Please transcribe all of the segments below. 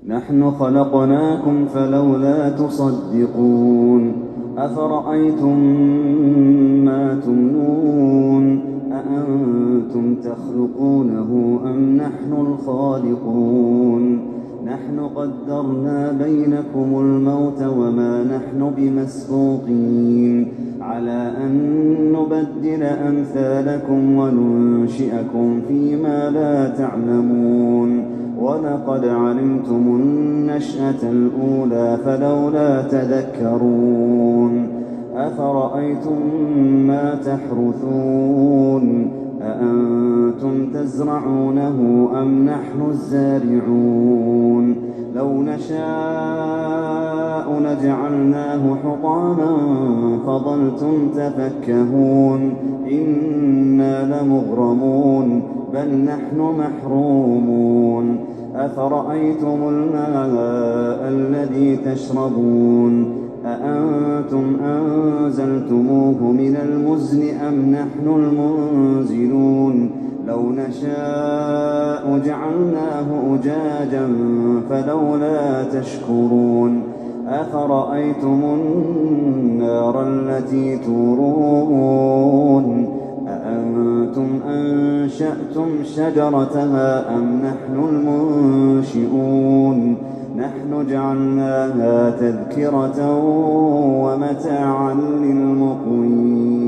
نحن خلقناكم فلولا تصدقون أفرأيتم ما تمنون أأنتم تخلقونه أم نحن الخالقون نحن قدرنا بينكم الموت وما نحن بمسبوقين على أن نبدل أمثالكم وننشئكم فيما لا تعلمون ولقد علمتم النشأة الأولى فلولا تذكرون أفرأيتم ما تحرثون أأنتم تزرعونه أم نحن الزارعون لو نشاء لجعلناه حطاما فظلتم تفكهون إنا لمغرمون بل نحن محرومون أفرأيتم الماء الذي تشربون أأنتم أنزلتموه من المزن أم نحن المنزلون لو نشاء جعلناه أجاجا فلولا تشكرون أفرأيتم النار التي تورون أأنتم أنشأتم شجرتها أم نحن المنشئون نحن جعلناها تذكرة ومتاعا للمقوين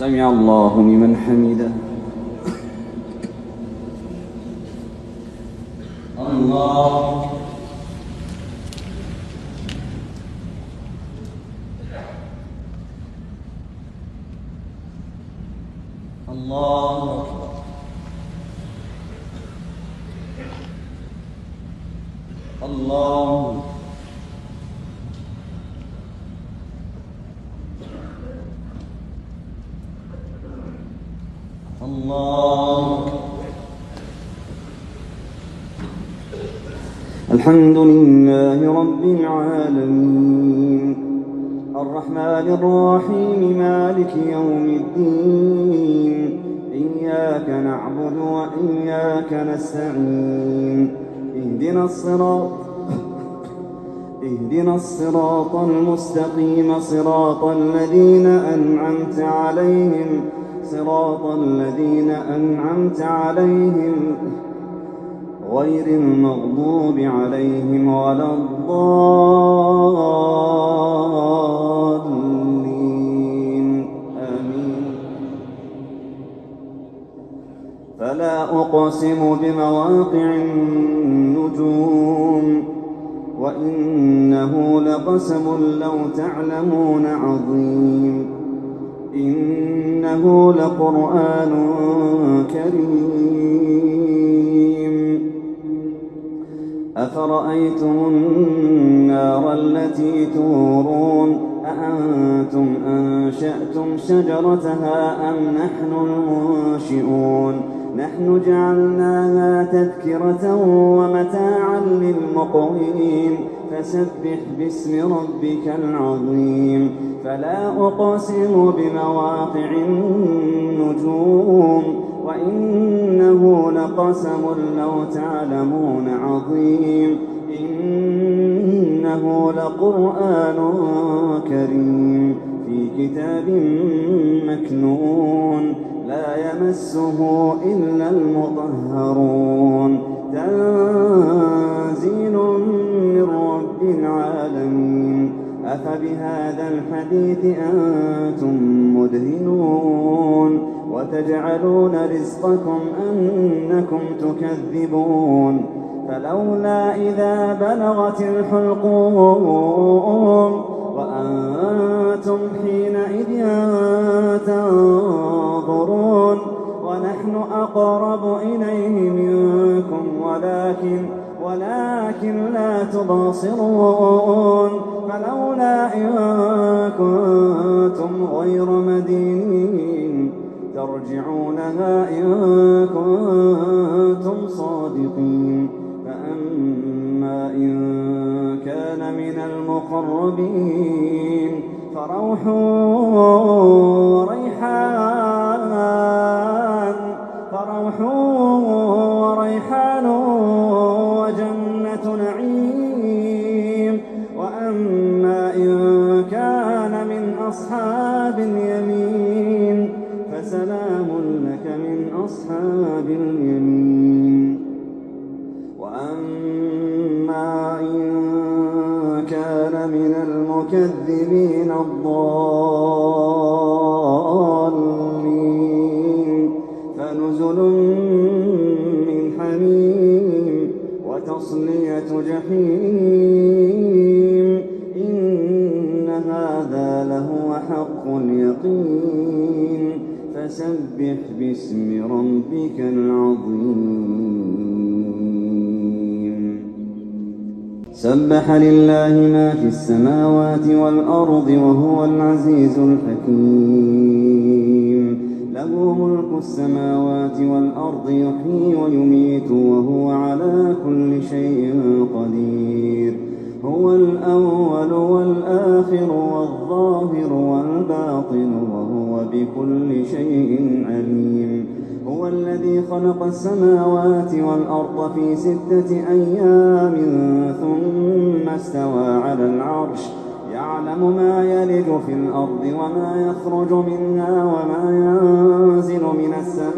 سمع الله لمن حمده الله الله الله الله الحمد لله رب العالمين الرحمن الرحيم مالك يوم الدين إياك نعبد وإياك نستعين اهدنا الصراط المستقيم صراط الذين أنعمت عليهم غير المغضوب عليهم ولا الضالين آمين فلا أقسم بمواقع النجوم وإنه لقسم لو تعلمون عظيم إنه لقرآن كريم أفرأيتم النار التي تورون أأنتم أنشأتم شجرتها أم نحن المنشئون نحن جعلناها تذكرة ومتاعا للمقوين فسبح باسم ربك العظيم فلا أقسم بمواقع النجوم وإنه لقسم لو تعلمون عظيم إنه لقرآن كريم في كتاب مكنون لا يمسه إلا المطهرون تنزيل من رب العالمين أفبهذا الحديث أنتم مدهنون وتجعلون رزقكم أنكم تكذبون فلولا إذا بلغت الحلقوم وأنتم حينئذ تنظرون ونحن أقرب إليه منكم ولكن لا تبصرون فلولا إن كنتم غير مدينين ترجعونها إن كنتم صادقين فأما إن كان المقربين فروح وريحان وجنة نعيم. وأما إن كان من أصحاب اليمين فسلام لك من أصحاب اليمين. وأما إن كان من المكذبين الضالين فنزل من حميم وتصلية جحيم. إن هذا لهو حق اليقين فسبح باسم ربك العظيم. سبح لله ما في السماوات والأرض وهو العزيز الحكيم. له ملك السماوات والأرض يحيي ويميت وهو على كل شيء قدير. هو الأول والآخر والظاهر والباطن وهو بكل شيء عليم. هو الذي خلق السماوات والأرض في 6 أيام ثم استوى على العرش يعلم ما يلج في الأرض وما يخرج منها وما ينزل من السماء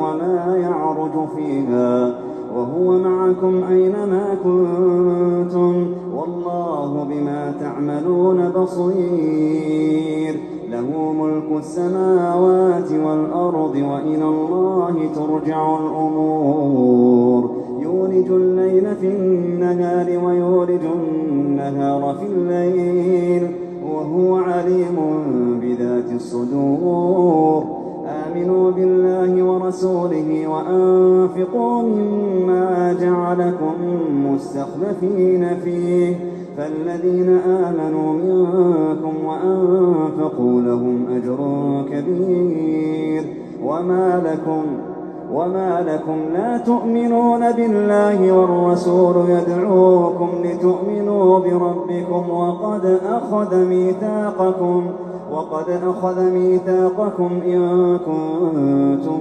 وما يعرج فيها وهو معكم أينما كنتم والله بما تعملون بصير. له ملك السماوات والأرض وإلى الله ترجع الأمور. يولج الليل في النهار ويولج النهار في الليل وهو عليم بذات الصدور. آمنوا بالله ورسوله وأنفقوا مما جعلكم مستخلفين فيه فالذين آمنوا منكم وأنفقوا لهم أجر كبير. وما لكم لا تؤمنون بالله والرسول يدعوكم لتؤمنوا بربكم وقد أخذ ميثاقكم إن كنتم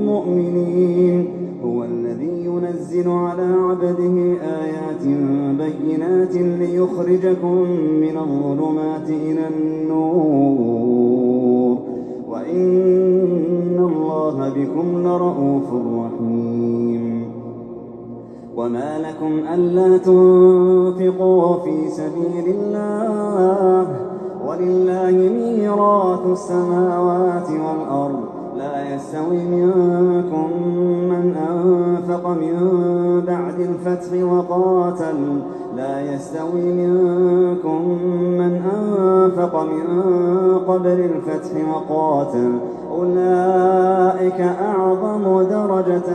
مؤمنين. هو الذي ينزل على عبده آيات بينات ليخرجكم من الظلمات إلى النور وإن الله بكم لرءوف رحيم. وما لكم ألا تنفقوا في سبيل الله ولله ميراث السماوات والأرض لا يستوي منكم من أنفق من بعد الفتح من قبل الفتح وقاتل أولئك أعظم درجة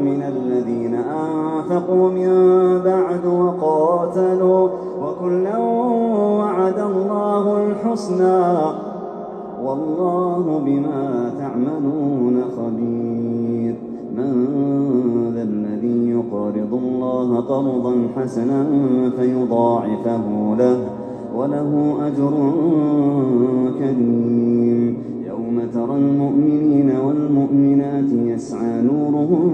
من الذين أنفقوا من بعد وقاتلوا وكلا وعد الله الحسنى والله بما تعملون خبير. من ذا الذي يقرض الله قرضا حسنا فيضاعفه له وله أجر كريم. يوم ترى المؤمنين والمؤمنات يسعى نورهم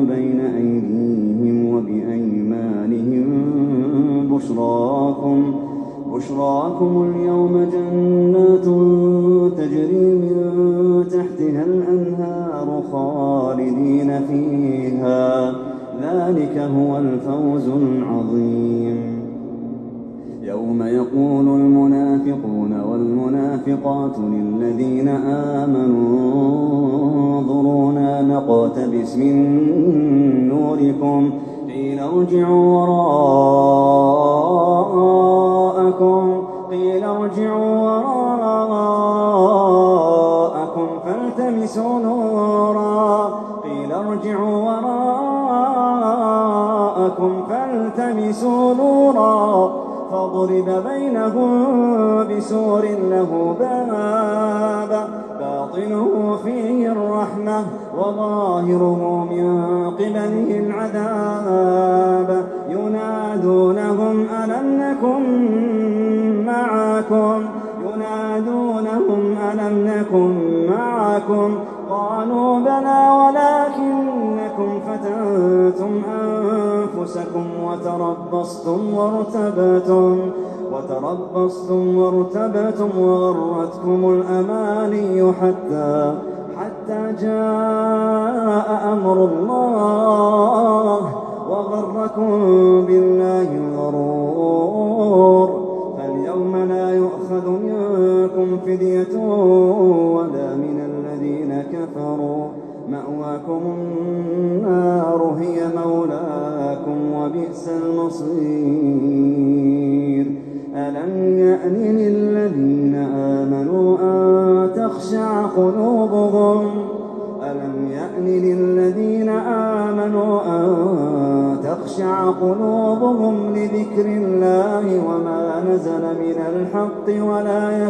بين أيديهم وبأيمانهم بشراكم اليوم جنات تجري من تحتها الأنهار خالدين فيها ذلك هو الفوز العظيم. يوم يقول المنافقون والمنافقات للذين آمنوا انظرونا نقتبس من نوركم قيل ارجعوا وراءكم فالتمسوا نورا فاضرب بينهم بسور له باب باطنه فيه الرحمة وظاهره من قبله العذاب ينادون معكم ينادونهم ألم نكن معكم قالوا بلى ولكنكم فتنتم أنفسكم وتربصتم وارتبتم وغرتكم الأماني حتى جاء أمر الله وغركم بالله الغرور فاليوم لا يؤخذ منكم فدية ولا من الذين كفروا مأواكم النار هي مولاكم وبئس المصير ألم يأن للذين آمنوا أن تخشع قلوبهم لذكر الله وما نزل من الحق ولا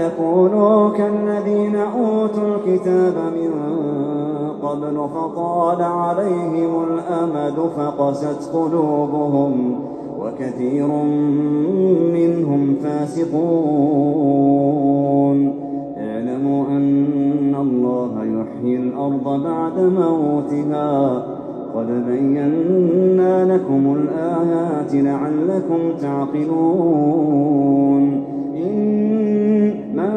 يكونوا كالذين أوتوا الكتاب من قبل فطال عليهم الأمد فقست قلوبهم وكثير منهم فاسقون اعلموا أن الله يحيي الأرض بعد موتها قد بينا لكم الآيات لعلكم تعقلون من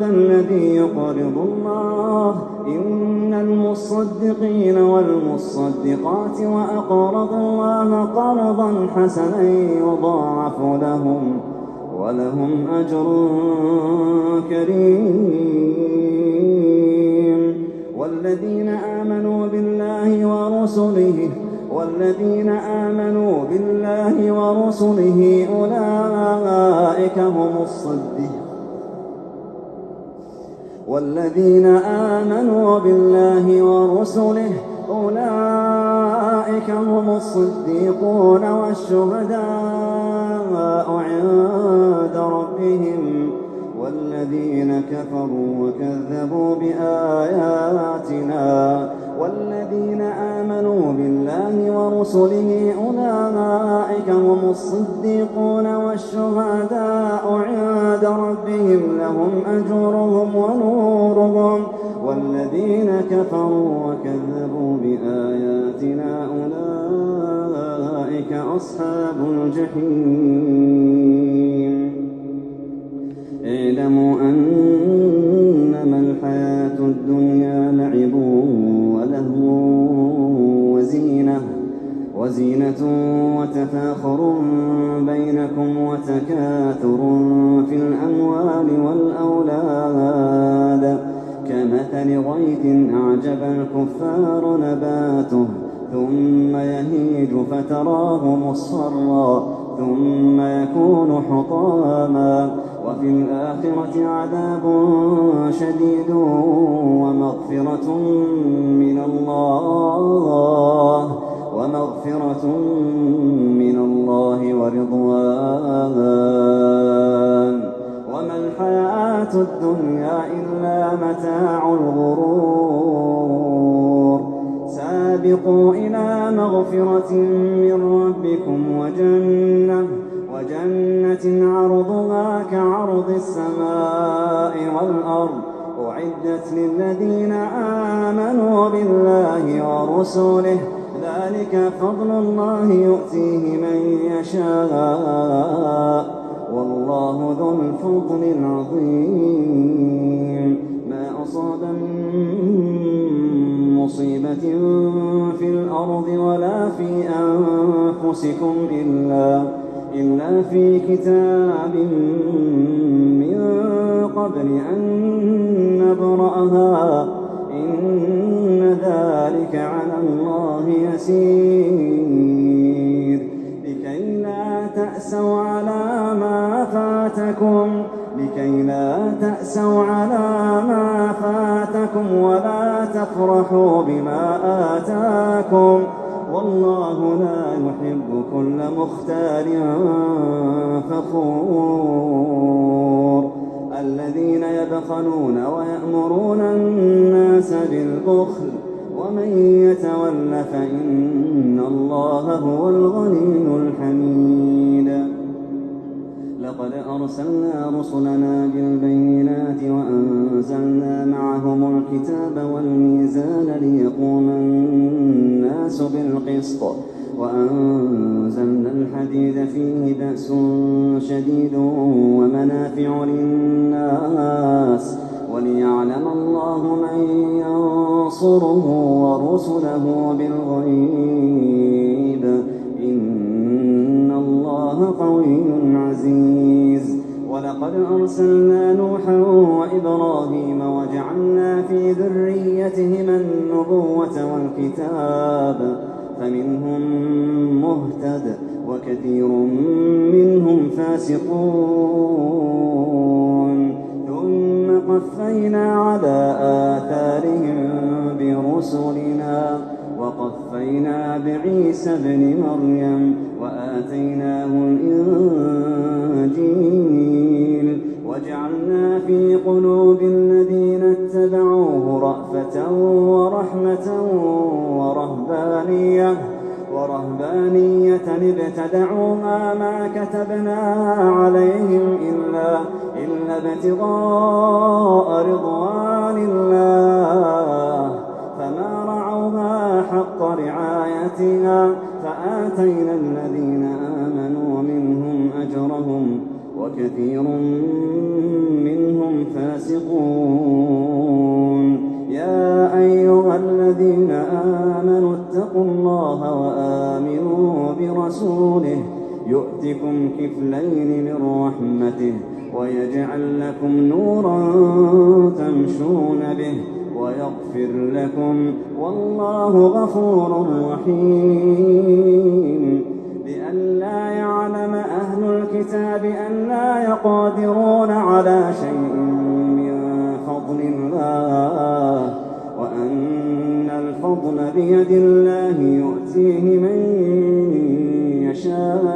ذا الذي يقرض الله إن المصدقين والمصدقات وأقرضوا الله قرضا حسنا يضاعف لهم ولهم أجر كريم والذين آمنوا بالله ورسله أولئك هم الصديقون والشهداء عند ربهم والذين كفروا وكذبوا بآياتنا والذين آمنوا بالله ورسله أولئك هم الصديقون والشهداء عند ربهم لهم أجرهم ونورهم والذين كفروا وكذبوا بآياتنا أولئك أصحاب الجحيم اعلموا أنما الحياة الدنيا لعب ولهو وزينة وتفاخر بينكم وتكاثر في الأموال والأولاد كمثل غيث أعجب الكفار نباته ثم يهيج فتراه مصفرا ثم يكون حطاما وفي الآخرة عذاب شديد ومغفرة من الله ورضوان وما الحياة الدنيا إلا متاع الغرور سابقوا إلى مغفرة من ربكم وجنة عرضها كعرض السماء والأرض أعدت للذين آمنوا بالله ورسله ذلك فضل الله يؤتيه من يشاء والله ذو الفضل العظيم ما أصاب من مصيبة في الأرض ولا في أنفسكم إلا في كتاب من قبل أن نبرأها إن ذلك على الله يسير لكي لا تأسوا على ما فاتكم ولا تفرحوا بما آتاكم والله لا يحب كل مختال فخور الذين يبخلون ويأمرون الناس بالبخل ومن يتول فإن الله هو الغني الحميد ولقد أرسلنا رسلنا بالبينات وأنزلنا معهم الكتاب والميزان ليقوم الناس بالقسط وأنزلنا الحديد فيه بأس شديد ومنافع للناس وليعلم الله من ينصره ورسله بالغيب إن الله قوي عزيز. ولقد أرسلنا نوحا وإبراهيم وجعلنا في ذريتهما النبوة والكتاب فمنهم مهتد وكثير منهم فاسقون ثم قفينا على آثارهم برسلنا وقفينا بعيسى ابن مريم وآتيناه الإنجيل وجعلنا في قلوب الذين اتبعوه رأفة ورحمة ورهبانية ابتدعوها ما كتبنا عليهم إلا ابتغاء رضوان الله فما رعوها حق رعايتها فآتينا الذين آمنوا منهم أجرهم وكثير منهم فاسقون. يا أيها الذين آمنوا اتقوا الله وآمنوا برسوله يؤتكم كفلين من رحمته ويجعل لكم نورا تمشون به ويغفر لكم والله غفور رحيم. لئلا يعلم أهل الكتاب ألا يقدرون على شيء من فضل الله وأن الفضل بيد الله يؤتيه من يشاء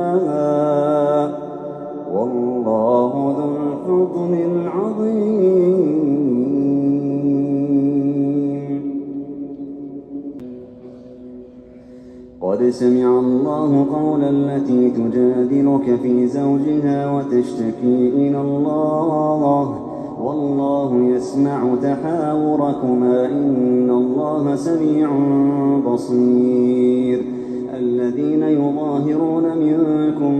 والله ذو الفضل العظيم. قد سمع الله قول التي تجادلك في زوجها وتشتكي إلى الله والله يسمع تحاوركما إن الله سميع بصير. الذين يظاهرون منكم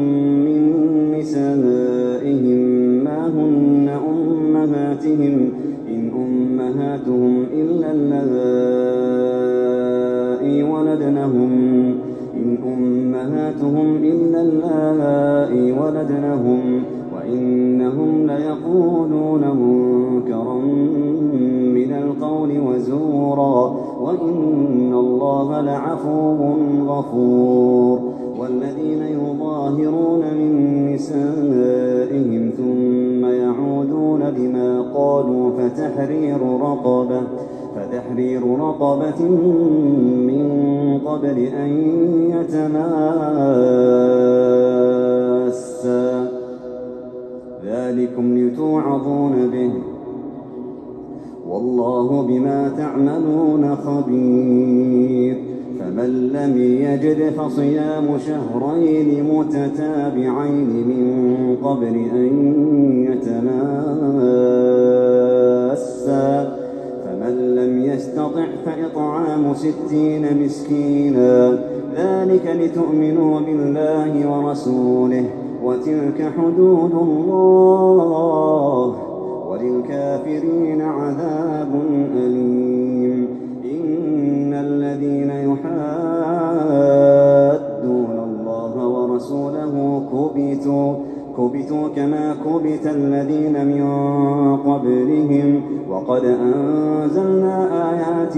من نسائهم ما هن أمهاتهم إن أمهاتهم إلا اللائي ولدنهم وإنهم ليقولون منكرا من القول وزورا وإن الله لعفو غفور. والذين يظاهرون من نسائهم ثم يعودون لما قالوا فتحرير رقبة من قبل أن يتماسا ذلكم لتوعظون به والله بما تعملون خبير. فمن لم يجد فصيام شهرين متتابعين من قبل أن يتماسا فمن لم يستطع فإطعام 60 مسكينا ذلك لتؤمنوا بالله ورسوله وتلك حدود الله وللكافرين عذاب أليم. إن الذين يحادون الله ورسوله كبتوا كما كبت الذين من قبلهم وقد أنزلنا آيات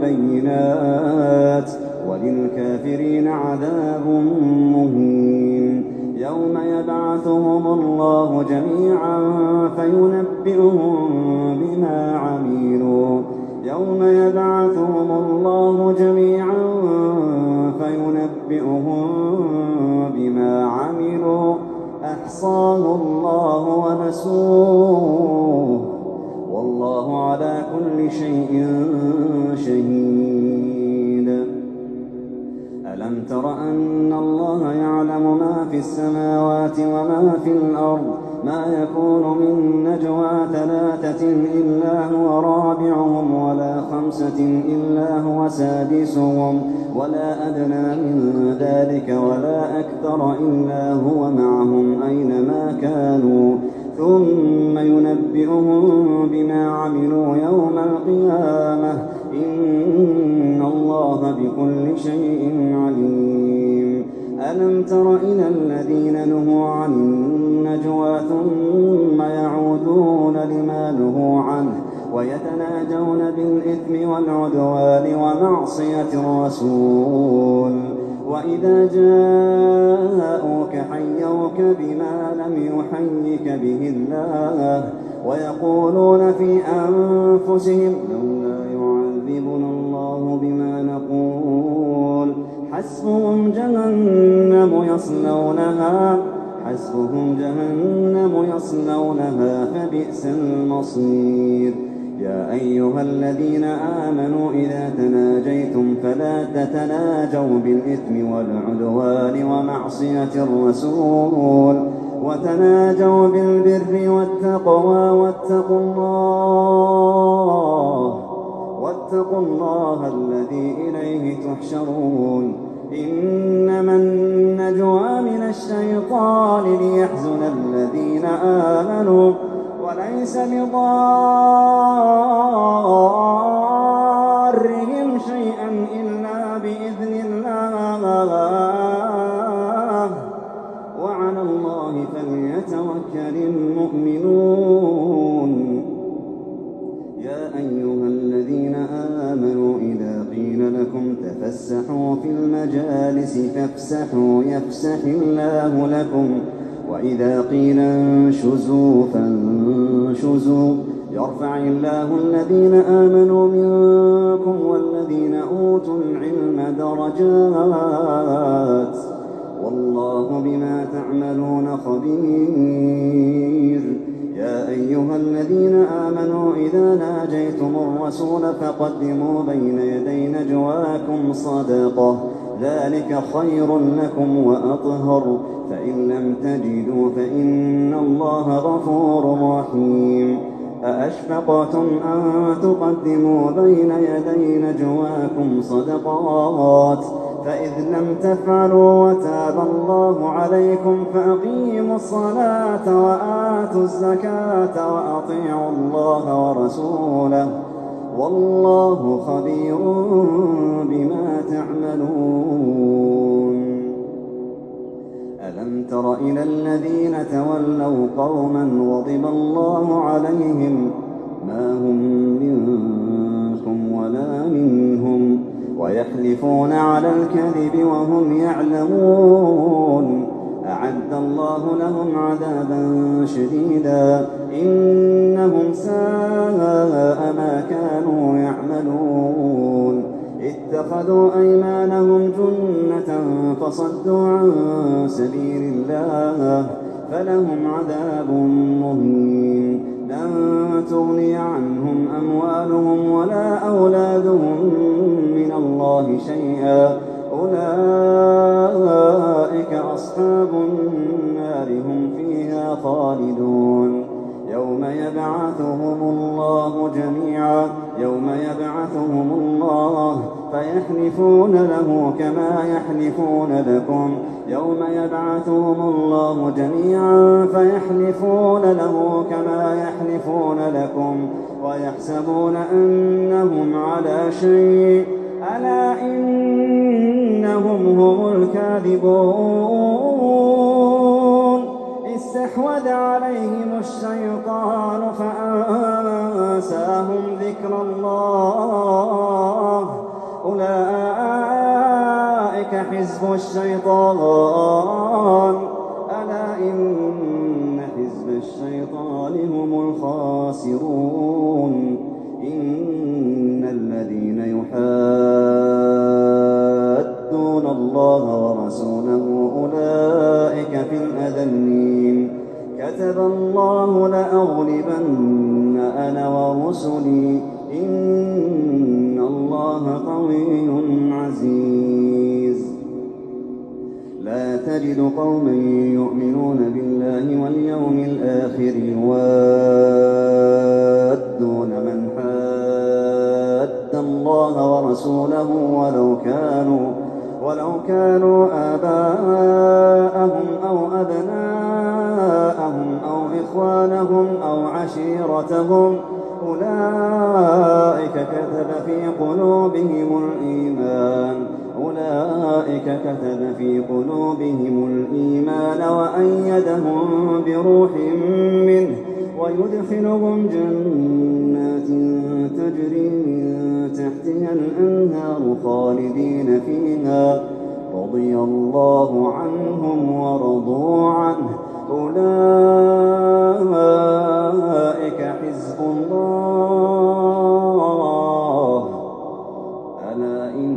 بينات وللكافرين عذاب مهين. يوم يبعثهم الله جميعا فينبئهم بما عملوا أحصاه الله ونسوه والله على كل شيء شهيد. ألم ألم تر أن الله يعلم ما في السماوات وما في الأرض ما يكون من نجوى 3 إلا هو رابعهم ولا 5 إلا هو سادسهم ولا أدنى من ذلك ولا أكثر إلا هو معهم أينما كانوا ثم ينبئهم بما عملوا يوم القيامة إن الله بكل شيء عليم. ألم تر إلى الذين نهوا عن النجوى ثم يعودون لما نهوا عنه ويتناجون بالإثم والعدوان ومعصية الرسول وإذا جاءوك حيوك بما لم يحيك به الله ويقولون في أنفسهم لولا يعذبنا الله بما نقول حسبهم جهنم يصلونها فبئس المصير. يا أيها الذين آمنوا إذا تناجيتم فلا تتناجوا بالإثم والعدوان ومعصية الرسول وتناجوا بالبر والتقوى واتقوا الله الذي إليه تحشرون. إنما النجوى من الشيطان ليحزن الذين آمنوا وليس بضارهم شيئا إلا بإذن الله وعلى الله فليتوكل المؤمنون. يا أيها الذين آمنوا إذا قيل لكم تفسحوا في المجالس فافسحوا يفسح الله لكم وإذا قيل انشزوا فانشزوا يرفع الله الذين آمنوا منكم والذين أوتوا العلم درجات والله بما تعملون خبير. يا أيها الذين آمنوا إذا ناجيتم الرسول فقدموا بين يدي نجواكم صدقة ذلك خير لكم وأطهر فإن لم تجدوا فإن الله غفور رحيم. أأشفقتم أن تقدموا بين يدي نجواكم صدقات فإذ لم تفعلوا وتاب الله عليكم فأقيموا الصلاة وآتوا الزكاة وأطيعوا الله ورسوله والله خبير بما تعملون. ألم تر إلى الذين تولوا قوما غضب الله عليهم ما هم منكم ولا منهم ويحلفون على الكذب وهم يعلمون أعد الله لهم عذابا شديدا إنهم ساء ما كانوا يعملون. اتخذوا أيمانهم جنة فصدوا عن سبيل الله فلهم عذاب مهين. لن تغني عنهم أموالهم ولا أولادهم من الله شيئا أولئك أصحاب النار هم فيها خالدون. يوم يبعثهم الله فيحلفون له كما يحلفون لكم يوم يبعثهم الله جميعا فيحلفون له كما يحلفون لكم ويحسبون أنهم على شيء ألا إنهم هم الكاذبون. استحوذ عليهم الشيطان فأنساهم ذكر الله أولئك حزب الشيطان ألا إن حزب الشيطان هم الخاسرون. إن الذين يحادون الله ورسوله أولئك في الأذلين. كتب الله لأغلبن أنا ورسلي إن الله قوي عزيز. تجد قوما يؤمنون بالله واليوم الآخر يوادون من حاد الله ورسوله ولو كانوا آباءهم أو أبناءهم أو إخوانهم أو عشيرتهم أولئك كتب في قلوبهم الإيمان وأيدهم بروح منه ويدخلهم جنات تجري من تحتها الأنهار خالدين فيها رضي الله عنهم ورضوا عنه أولئك حزب الله ألا إن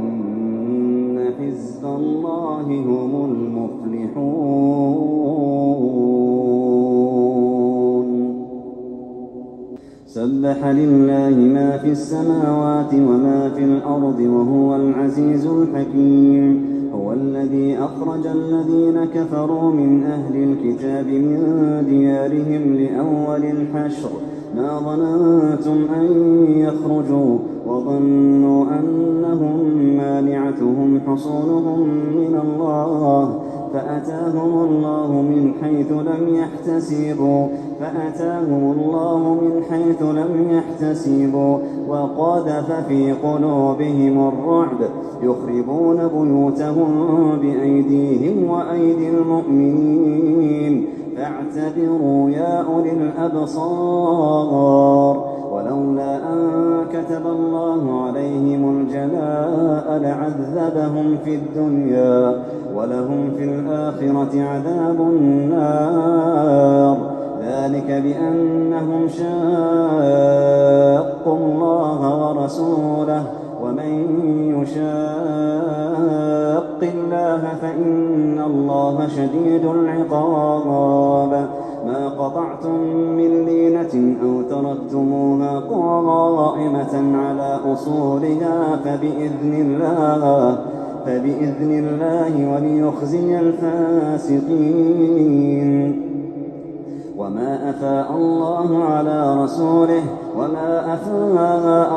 حزب الله هم المفلحون سبح لله ما في السماوات وما في الأرض وهو العزيز الحكيم هو الذي أخرج الذين كفروا من أهل الكتاب من ديارهم لأول الحشر ما ظننتم أن يخرجوا وظنوا أنهم مانعتهم حصونهم من الله فأتاهم الله من حيث لم يحتسبوا وقذف في قلوبهم الرعب يخربون بيوتهم بأيديهم وأيدي المؤمنين فاعتبروا يا أولي الأبصار ولولا أن كتب الله عليهم الجلاء لعذبهم في الدنيا ولهم في الآخرة عذاب النار ذلك بأنهم شاقوا الله ورسوله ومن يشاق الله فإن الله شديد العقاب ما قطعتم من لينة أو تركتموها قائمة على أصولها فبإذن الله وليخزي الفاسقين وما أفاء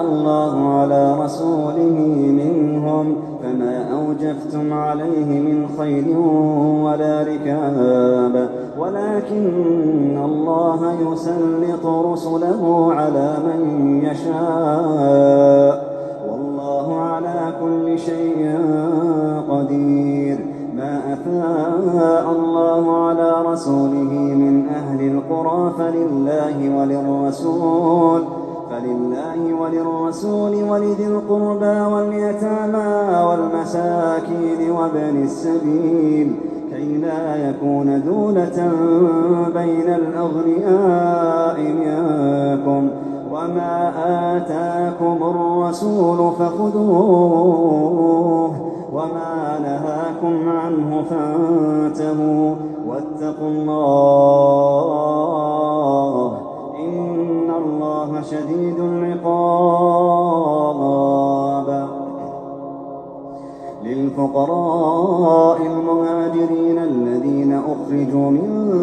الله على رسوله منهم فما أوجفتم عليه من خيل ولا ركاب ولكن الله يسلط رسله على من يشاء والله على كل شيء قدير ما أفاء الله على رسوله من أهل القرى فلله وللرسول ولذي القربى واليتامى والمساكين وابن السبيل كي لا يكون دولة بين الأغنياء منكم وما آتاكم الرسول فخذوه وما نهاكم عنه فانتهوا واتقوا الله إن الله شديد العقاب للفقراء المهاجرين الذين أخرجوا من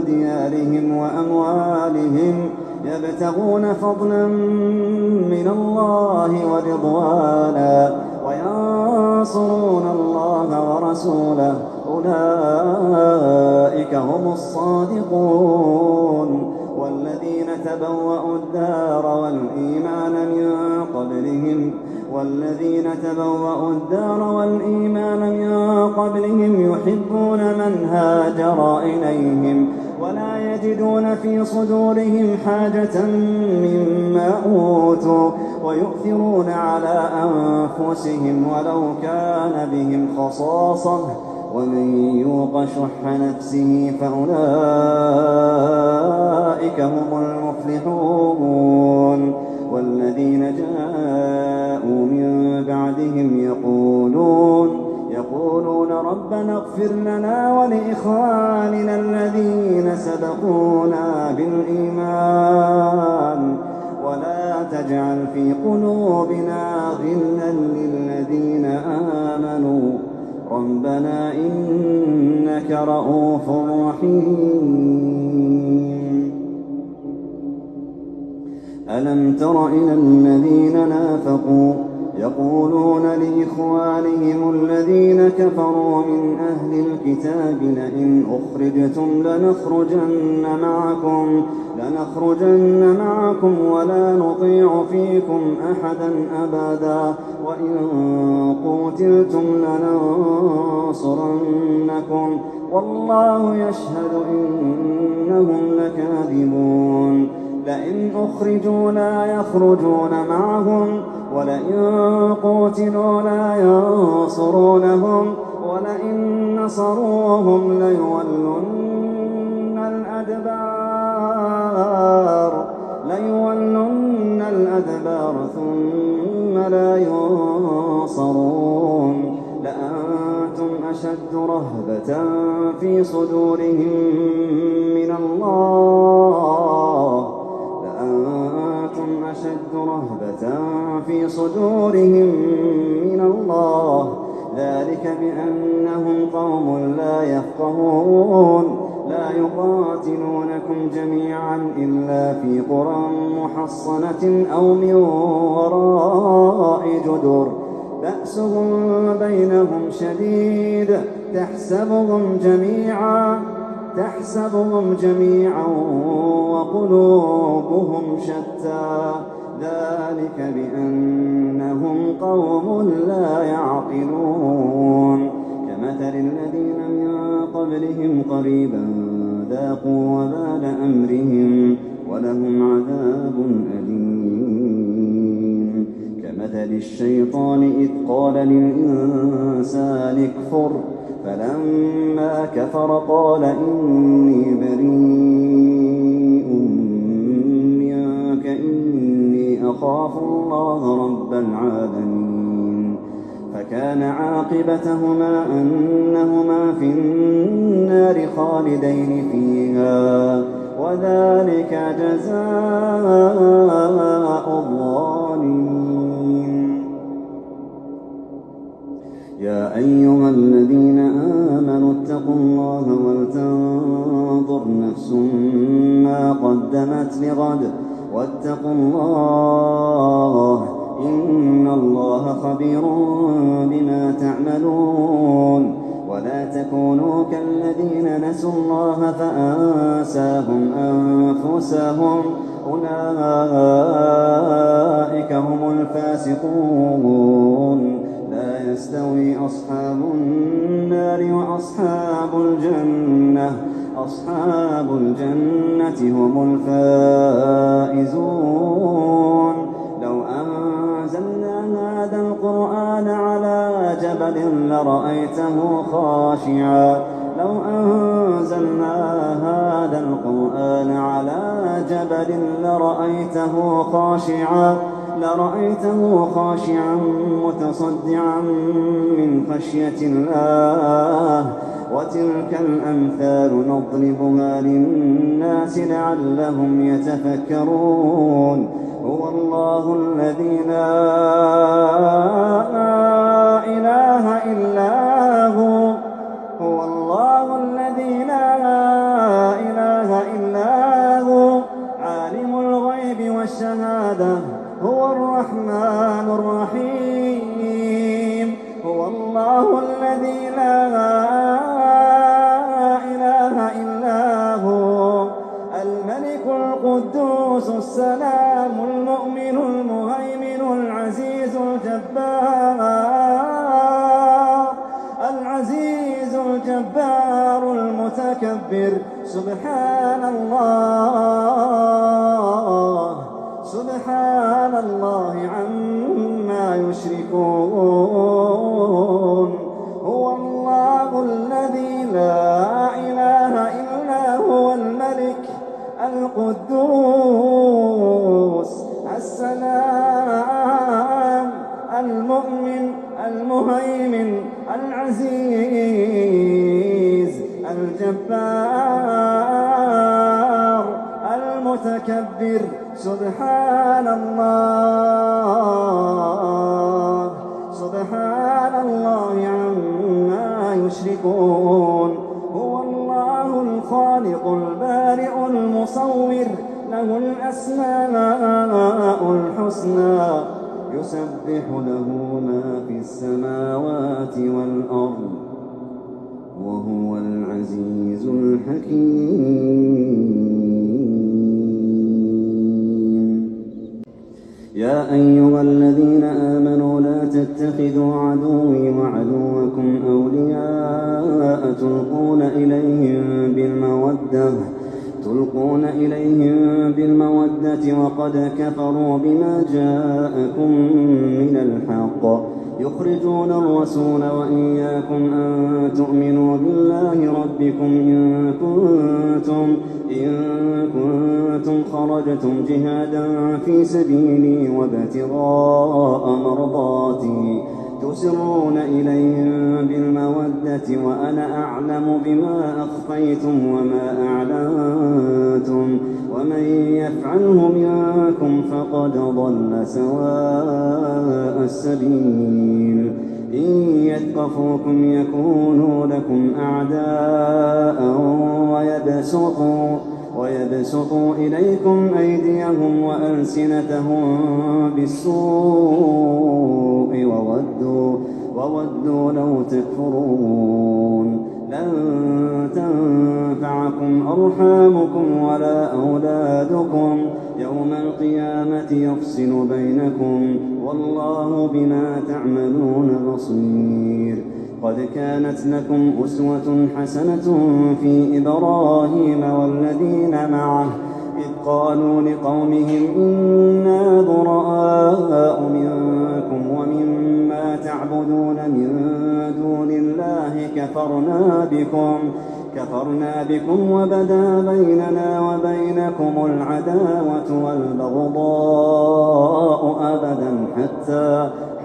ديارهم وأموالهم يبتغون فضلا من الله ورضوانا وينصرون الله ورسوله أولئك هم الصادقون والذين تبوأوا الدار والإيمان من قبلهم يحبون من هاجر إليهم ولا يجدون في صدورهم حاجة مما أوتوا ويؤثرون على أنفسهم ولو كان بهم خصاصة ومن يوق شح نفسه فأولئك هم المفلحون والذين جاءوا من بعدهم يقولون ربنا اغفر لنا ولإخواننا الذين سبقونا بالإيمان ولا تجعل في قلوبنا غلا للذين آمنوا ربنا إنك رؤوف رحيم. ألم تر إلى الذين نافقوا يقولون لإخوانهم الذين كفروا من أهل الكتاب لئن أخرجتم لنخرجن معكم ولا نطيع فيكم أحدا أبدا وإن قوتلتم لننصرنكم والله يشهد إنهم لكاذبون. لئن أخرجوا لا يخرجون معهم ولئن قوتلوا لا ينصرونهم ولئن نصروهم ليولن الأدبار ثم لا ينصرون. لأنتم أشد رهبة في صدورهم من الله ذلك بأنهم قوم لا يفقهون. لا يقاتلونكم جميعا إلا في قرى محصنة أو من وراء جدر بأسهم بينهم شديد تحسبهم جميعا وقلوبهم شتى ذلك بأنهم قوم لا يعقلون. كمثل الذين من قبلهم قريبا ذاقوا وبال أمرهم ولهم عذاب أليم. كمثل الشيطان إذ قال للإنسان اكفر فلما كفر قال إني بريء منك إني أخاف الله رب العالمين. فكان عاقبتهما أنهما في النار خالدين فيها وذلك جزاء الظالمين. يا أيها الذين آمنوا اتقوا الله ولتنظر نفس ما قدمت لغد واتقوا الله إن الله خبير بما تعملون. ولا تكونوا كالذين نسوا الله فأنساهم أنفسهم أولئك هم الفاسقون. لا يستوي أصحاب النار وأصحاب الجنة هم الفائزون. لو أنزلنا هذا القرآن على جبل لرأيته خاشعا متصدعا من خشية الله. وتلك الأمثال نضربها للناس لعلهم يتفكرون. هو الله الذي لا إله إلا هو عالم الغيب والشهادة هو الرحمن الرحيم. هو الله الذي لا إله إلا هو الملك القدوس السلام المؤمن المهيمن العزيز الجبار المتكبر. سبحان الله عما يشركون. هو الله الذي لا إله إلا هو الملك القدوس السلام المؤمن المهيمن العزيز الجبار المتكبر. سبحان الله عما يشركون هو الله الخالق البارئ المصور له الأسماء الحسنى يسبح له ما في السماوات والأرض وهو العزيز الحكيم. يا أيها الذين آمنوا لا تتخذوا عدوي وعدوكم أولياء تلقون إليهم بالمودة وقد كفروا بما جاءكم من الحق يخرجون الرسول وإياكم أن تؤمنوا بالله ربكم إن كنتم خرجتم جهادا في سبيلي وابتغاء مرضاتي تسرون إليهم بالمودة وأنا أعلم بما أخفيتم وما أعلنتم ومن يفعله منكم فقد ضل سواء السبيل. إن يثقفوكم يكونوا لكم أعداء ويبسطوا إليكم أيديهم وألسنتهم بالسوء وودوا لو تكفرون. لن تنفعكم أرحامكم ولا أولادكم يوم القيامة يفصل بينكم والله بما تعملون بصير. قد كانت لكم أسوة حسنة في إبراهيم والذين معه إذ قالوا لقومهم إنا براء منكم ومما تعبدون من دون الله كفرنا بكم وبدا بيننا وبينكم العداوة والبغضاء أبدا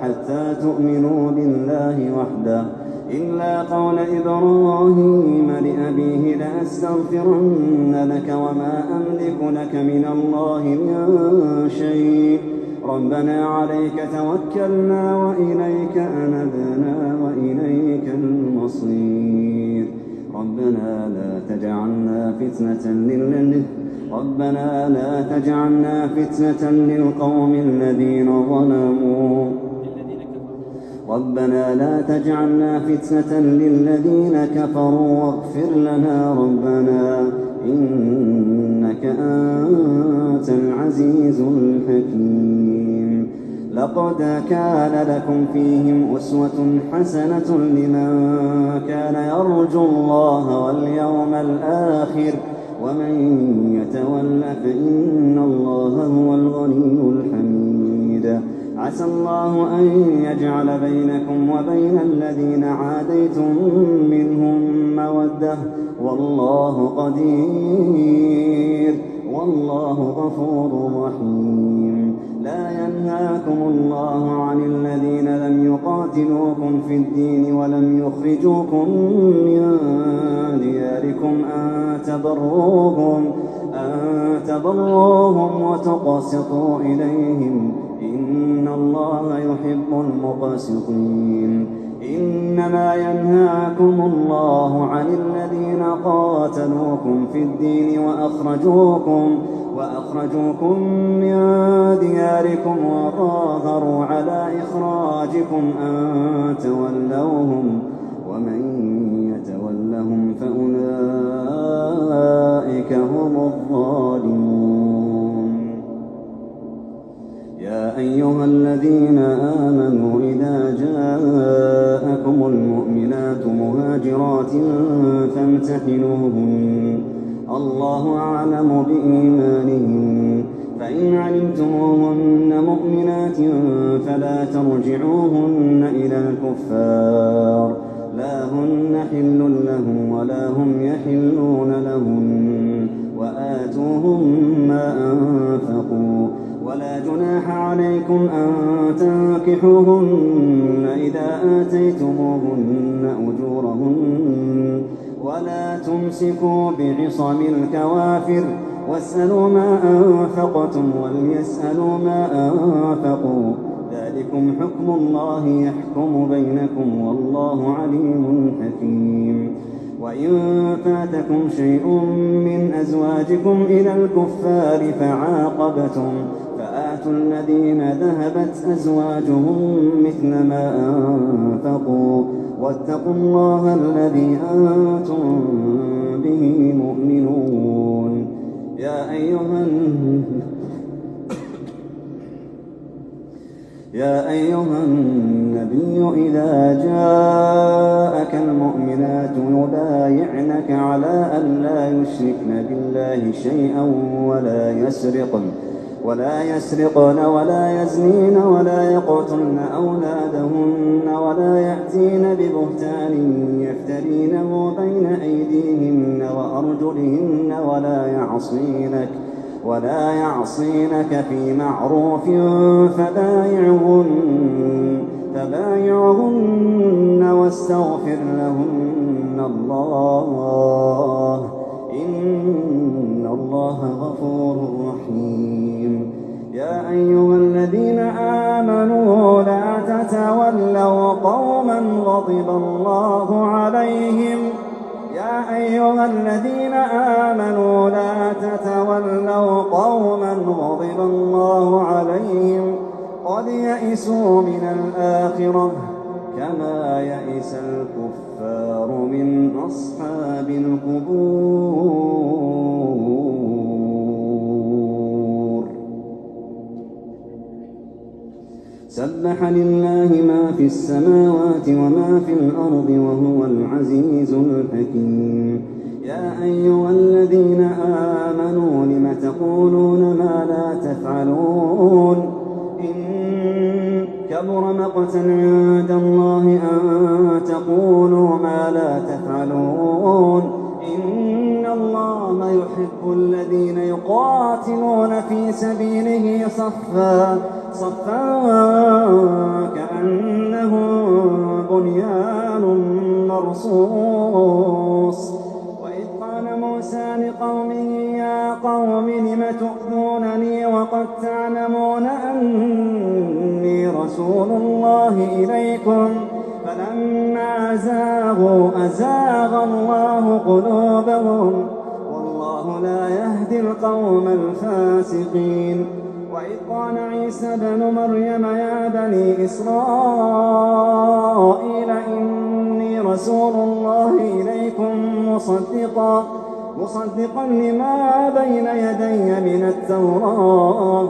حتى تؤمنوا بالله وحده إلا قول إبراهيم لأبيه لأستغفرن لك وما أملك لك من الله من شيء ربنا عليك توكلنا وإليك أنبنا وإليك المصير. ربنا لا تجعلنا فتنة للقوم الذين ظلموا ربنا لا تجعلنا فتنة للذين كفروا واغفر لنا ربنا إنك أنت العزيز الحكيم. لقد كان لكم فيهم أسوة حسنة لمن كان يرجو الله واليوم الآخر ومن يتول فإن الله هو الغني الحميد. عسى الله أن يجعل بينكم وبين الذين عاديتم منهم مودة والله قدير والله غفور رحيم. لا ينهاكم الله عن الذين لم يقاتلوكم في الدين ولم يخرجوكم من دياركم أن تبروهم وتقسطوا إليهم إن الله يحب المقسطين. إنما ينهاكم الله عن الذين قاتلوكم في الدين وأخرجوكم من دياركم وظاهروا على إخراجكم أن تولوهم ومن يتولهم فأولئك هم الظالمون. يا أيها الذين آمنوا إذا جاءكم المؤمنات مهاجرات فامتحنوهن الله أعلم بإيمانهن فإن علمتموهن مؤمنات فلا ترجعوهن إلى الكفار لا هن حل لهم ولا هم يحلون لهم وآتوهم ما أنفقوا ولا جناح عليكم أن تنكحوهن إذا آتيتموهن أجورهن ولا تمسكوا بعصم الكوافر واسألوا ما أنفقتم وليسألوا ما أنفقوا ذلك ذلكم حكم الله يحكم بينكم والله عليم حكيم. وإن فاتكم شيء من أزواجكم إلى الكفار فعاقبتم فآتوا الذين ذهبت أزواجهم مثل ما أنفقوا واتقوا الله الذي أنتم به مؤمنون. يا أيها النبي إذا جاءك المؤمنات يبايعنك على أن لا يشركن بالله شيئا ولا يسرقن ولا يزنين ولا يقتلن أولادهن ولا يأتين ببهتان يفترينه بين أيديهن وأرجلهن ولا يعصينك في معروف فبايعهن واستغفر لهن الله إن الله غفور رحيم. يا أيها الذين آمنوا لا تتولوا قوما غضب الله عليهم قد يئسوا من الآخرة كما يئس الكفار من أصحاب القبور. سبح لله ما في السماوات وما في الأرض وهو العزيز الحكيم. يا أيها الذين آمنوا لم تقولون ما لا تفعلون كبر مقتا عند الله أن تقولوا ما لا تفعلون إن الله يحب الذين يقاتلون في سبيله صفا كأنهم بنيان مرصوص. وإذ قال موسى لقومه يا قوم لم تؤذونني وقد تعلمون أني رسول الله إليكم فلما أزاغ الله قلوبهم والله لا يهدي القوم الفاسقين. وإذ قال عيسى ابن مريم يا بني إسرائيل إني رسول الله إليكم مصدقا لما بين يدي من التوراة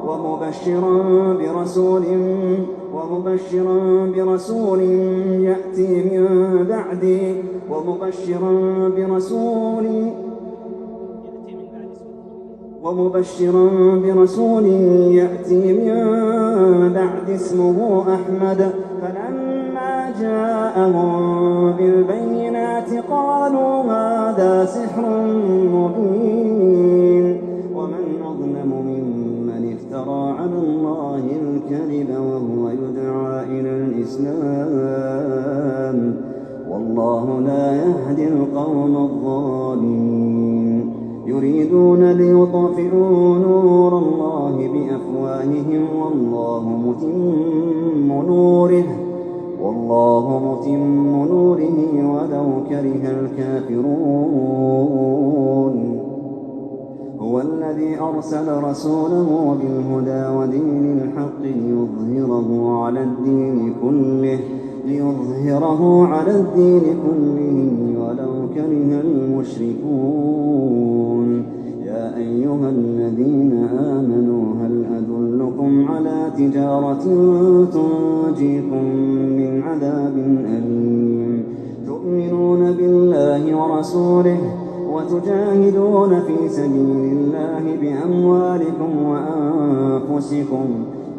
ومبشرا برسول يأتي من بعد اسمه أحمد. فلما جاءهم بالبينات قالوا هذا سحر مبين ومن أظلم ممن افترى على الله الكذب وهو يدعى إلى الإسلام والله لا يهدي القوم الظالمين. يريدون ليطفئوا نور الله بأفواههم والله متم نوره ولو كره الكافرون. هو الذي أرسل رسوله بالهدى ودين الحق ليظهره على الدين كله ولو كره المشركون. يا أيها الذين آمنوا هل أدلكم على تجارة تنجيكم من عذاب أليم تؤمنون بالله ورسوله وتجاهدون في سبيل الله بأموالكم وأنفسكم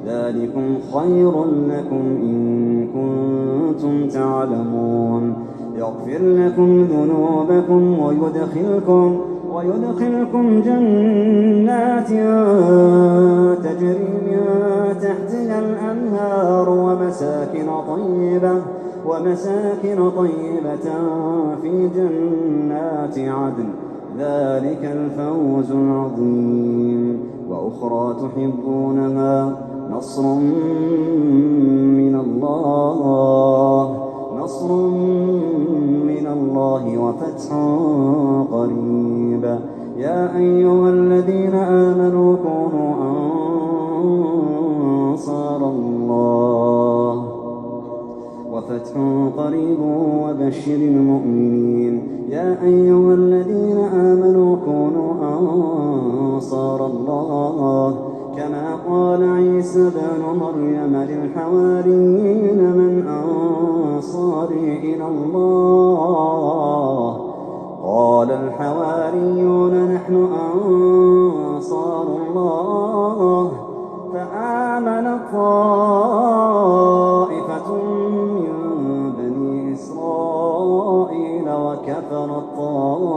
ذلكم خير لكم إن كنتم تعلمون. يغفر لكم ذنوبكم ويدخلكم جنات تجري من تحتها الأنهار ومساكن طيبة في جنات عدن ذلك الفوز العظيم. وأخرى نصر من الله وفتح قريب. يا أيها الذين آمنوا كونوا أنصار الله وفتح قريب وبشر المؤمنين. يا أيها الذين آمنوا كونوا أنصار الله كما قال عيسى بن مريم للحواريين من أنصاري إلى الله قال الحواريون نحن أنصار الله فآمنت طائفة من بني إسرائيل وكفرت طائفة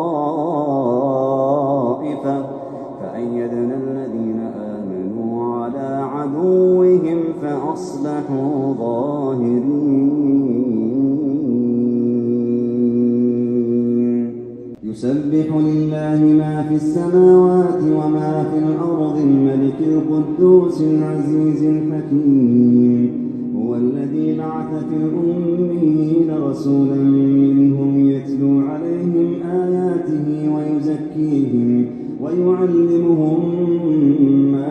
فأيدنا الذين آمنوا على عدوهم فأصبحوا ظاهرين. يسبح لله ما في السماوات وما في الأرض الملك القدوس العزيز الحكيم. هو الذي بعث في الأميين رسولا منهم يتلو عليهم آياته ويزكيهم ويعلمهم ما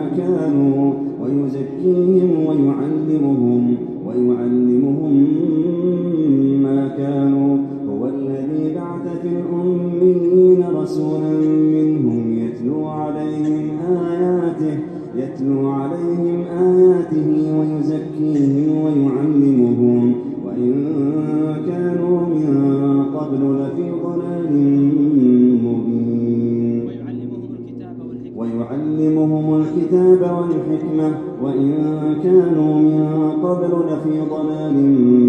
كانوا هو الذي بعث في الأميين رسولا منهم يتلو عليهم آياته ويزكيهم ويعلمهم وإن كانوا من قبل لفي ضلال مبين. ويعلمهم الكتاب والحكمة وإن كانوا من قبل لفي ضلال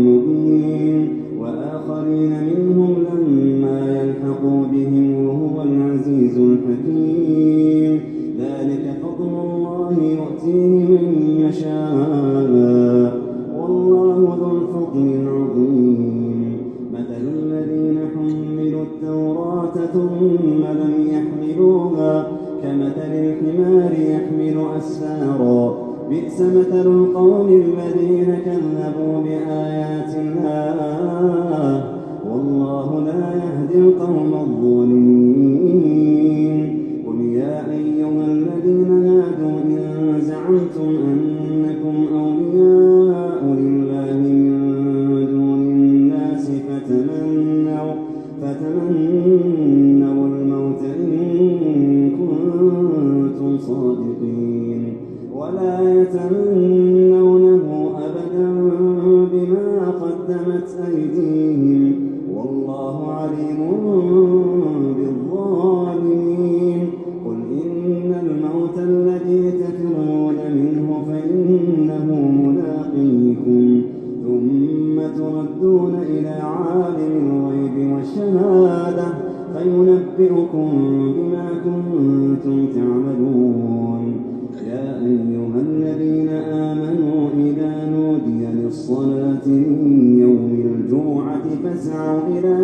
مبين. وآخرين منهم لما يلحقوا بهم وهو العزيز الحكيم. ذلك فضل الله يؤتيه من يشاء والله ذو الفضل العظيم. مثل الذين حملوا التوراة ثم لم يحملوها كمثل الحمار يحمل أسفارا بئس مثل القوم الذين كذبوا بآيات الله والله لا يهدي القوم الظالمين. قل يا أيها الذين هادوا إن زعمتم أنكم أولياء لله من دون الناس فتمنوا الموت إن كنتم صادقين ولا يتمنونه أبدا بما قدمت أيديهم والله عليم بالظالمين. قل إن الموت الذي تفرون منه فإنه ملاقيكم ثم تردون إلى عالم الغيب والشهادة فينبئكم بما كنتم تعملون. يا أيها الذين آمنوا إذا نودي للصلاة من يوم الجمعة فاسعوا إلى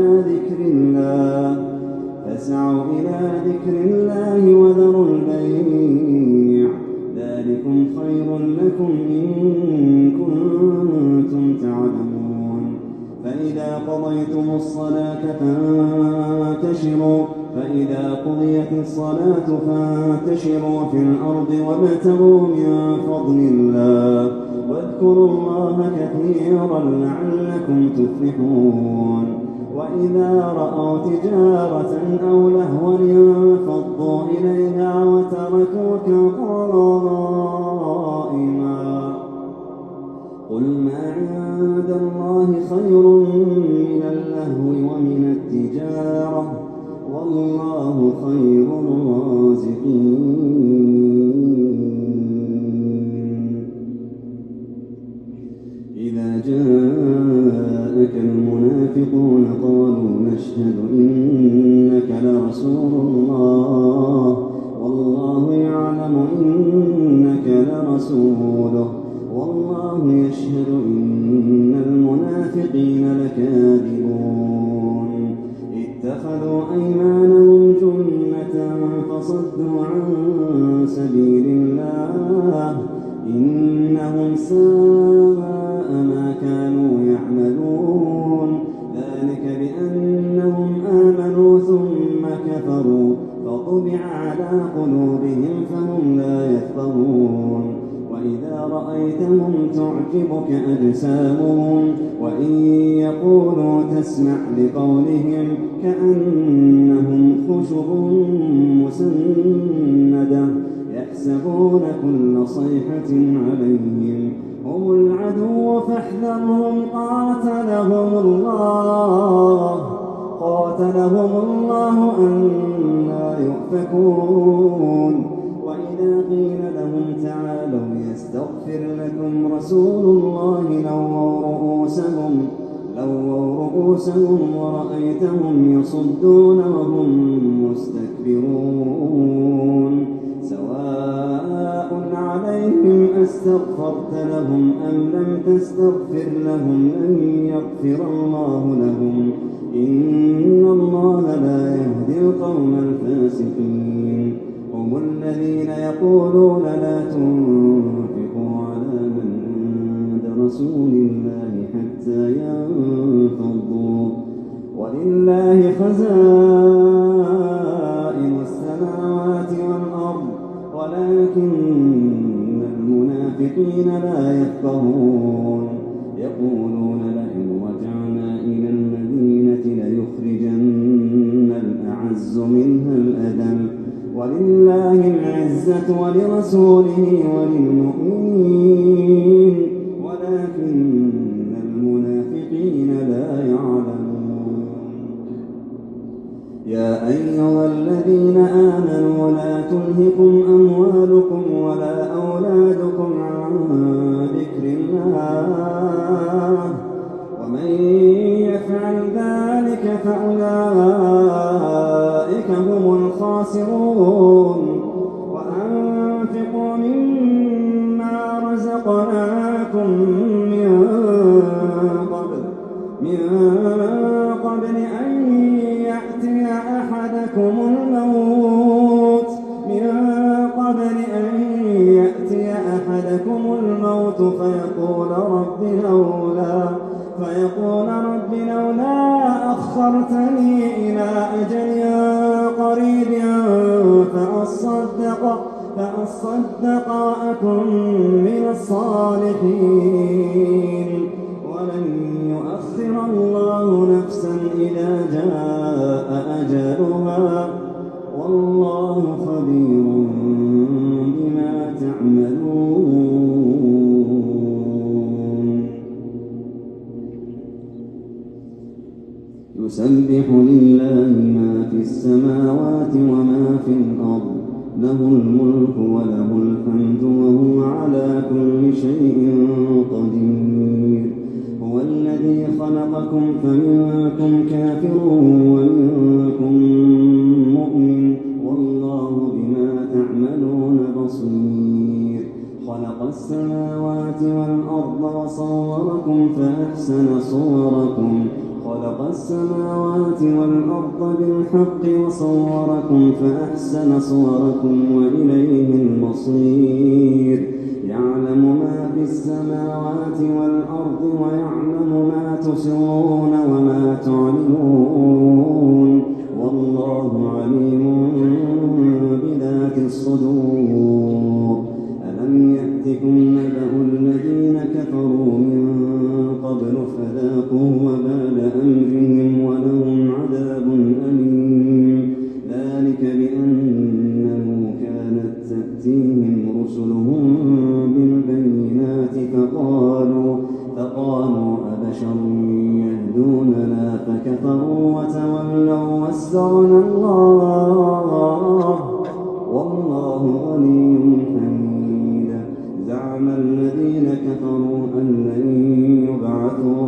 ذكر الله وذروا البيع ذلكم خير لكم إن كنتم تعلمون. فإذا قضيتم الصلاة فإذا قضيت الصلاة فانتشروا في الأرض وابتغوا من فضل الله واذكروا الله كثيرا لعلكم تفلحون. وإذا رأوا تجارة أو لهوا انفضوا إليها وتركوك قائما قل ما عند الله خير من اللهو ومن التجارة والله خير الرازقين. إذا جاءك المنافقون قالوا نشهد إنك لرسول الله والله يعلم إنك لرسوله والله يشهد إن المنافقين لكاذبون. اتخذوا أيمانهم جنة فصدوا عن سبيل الله إنهم إنهم ساء ما كانوا يعملون ذلك بأنهم آمنوا ثم كفروا فطبع على قلوبهم فهم لا يفقهون وإذا رأيتهم تعجبك أجسامهم وإن يقولوا تسمع لقولهم كأنهم خشب مسندة يحسبون كل صيحة عليهم هم العدو فاحذرهم قاتلهم الله أنى يؤفكون وإذا قيل لهم تعالوا يستغفر لكم رسول الله لووا رؤوسهم ورأيتهم يصدون وهم مستكبرون سواء عليهم أستغفرت لهم أم لم تستغفر لهم لن يغفر الله لهم إن الله لا يهدي القوم الفاسقين هم الذين يقولون لا تنفقوا على من عند رسول الله حتى ينفضوا ولله خزائن السماوات والأرض ولكن المنافقين لا يفقهون يقولون لئن رجعنا إلى المدينة ليخرجن الأعز منها الأذل ولله العزة ولرسوله وللمؤمنين ولكن المنافقين لا يعلمون يا أيها الذين آمنوا لا تلهكم أموالكم ولا أولادكم عن ذكر الله ومن يفعل ذلك فأولئك هم الخاسرون وأنفقوا مما رزقناكم من قبل أن يأتي أحدكم الموت فيقول رب لولا أخرتني إلى أجل قريب فأصدق وأكن من الصالحين ولن يؤخر الله نفسا إذا جاء أجلها والله خبير بما تعملون يسبح لله ما في السماوات وما في الأرض له الملك وله الحمد وهو على كل شيء قدير هو الذي خلقكم فمنكم كافر ومنكم مؤمن والله بما تعملون بصير خلق السماوات والأرض وصوركم فأحسن صوركم خلق السماوات والأرض بالحق وصوركم فأحسن صوركم وإليه المصير يعلم ما في السماوات والأرض ويعلم ما تسرون وما تعلنون والله عليم بذات الصدور ألم يأتكم نبأ الذين كفروا من قبل فذاقوا وبال أمرهم ولهم عذاب أليم ذلك بأنه كانت تأتيهم رسلهم بالبينات فقالوا أبشر يهدوننا فكفروا وتولوا واستغنى الله والله غني حميد زعم الذين كفروا أن لن يبعثوا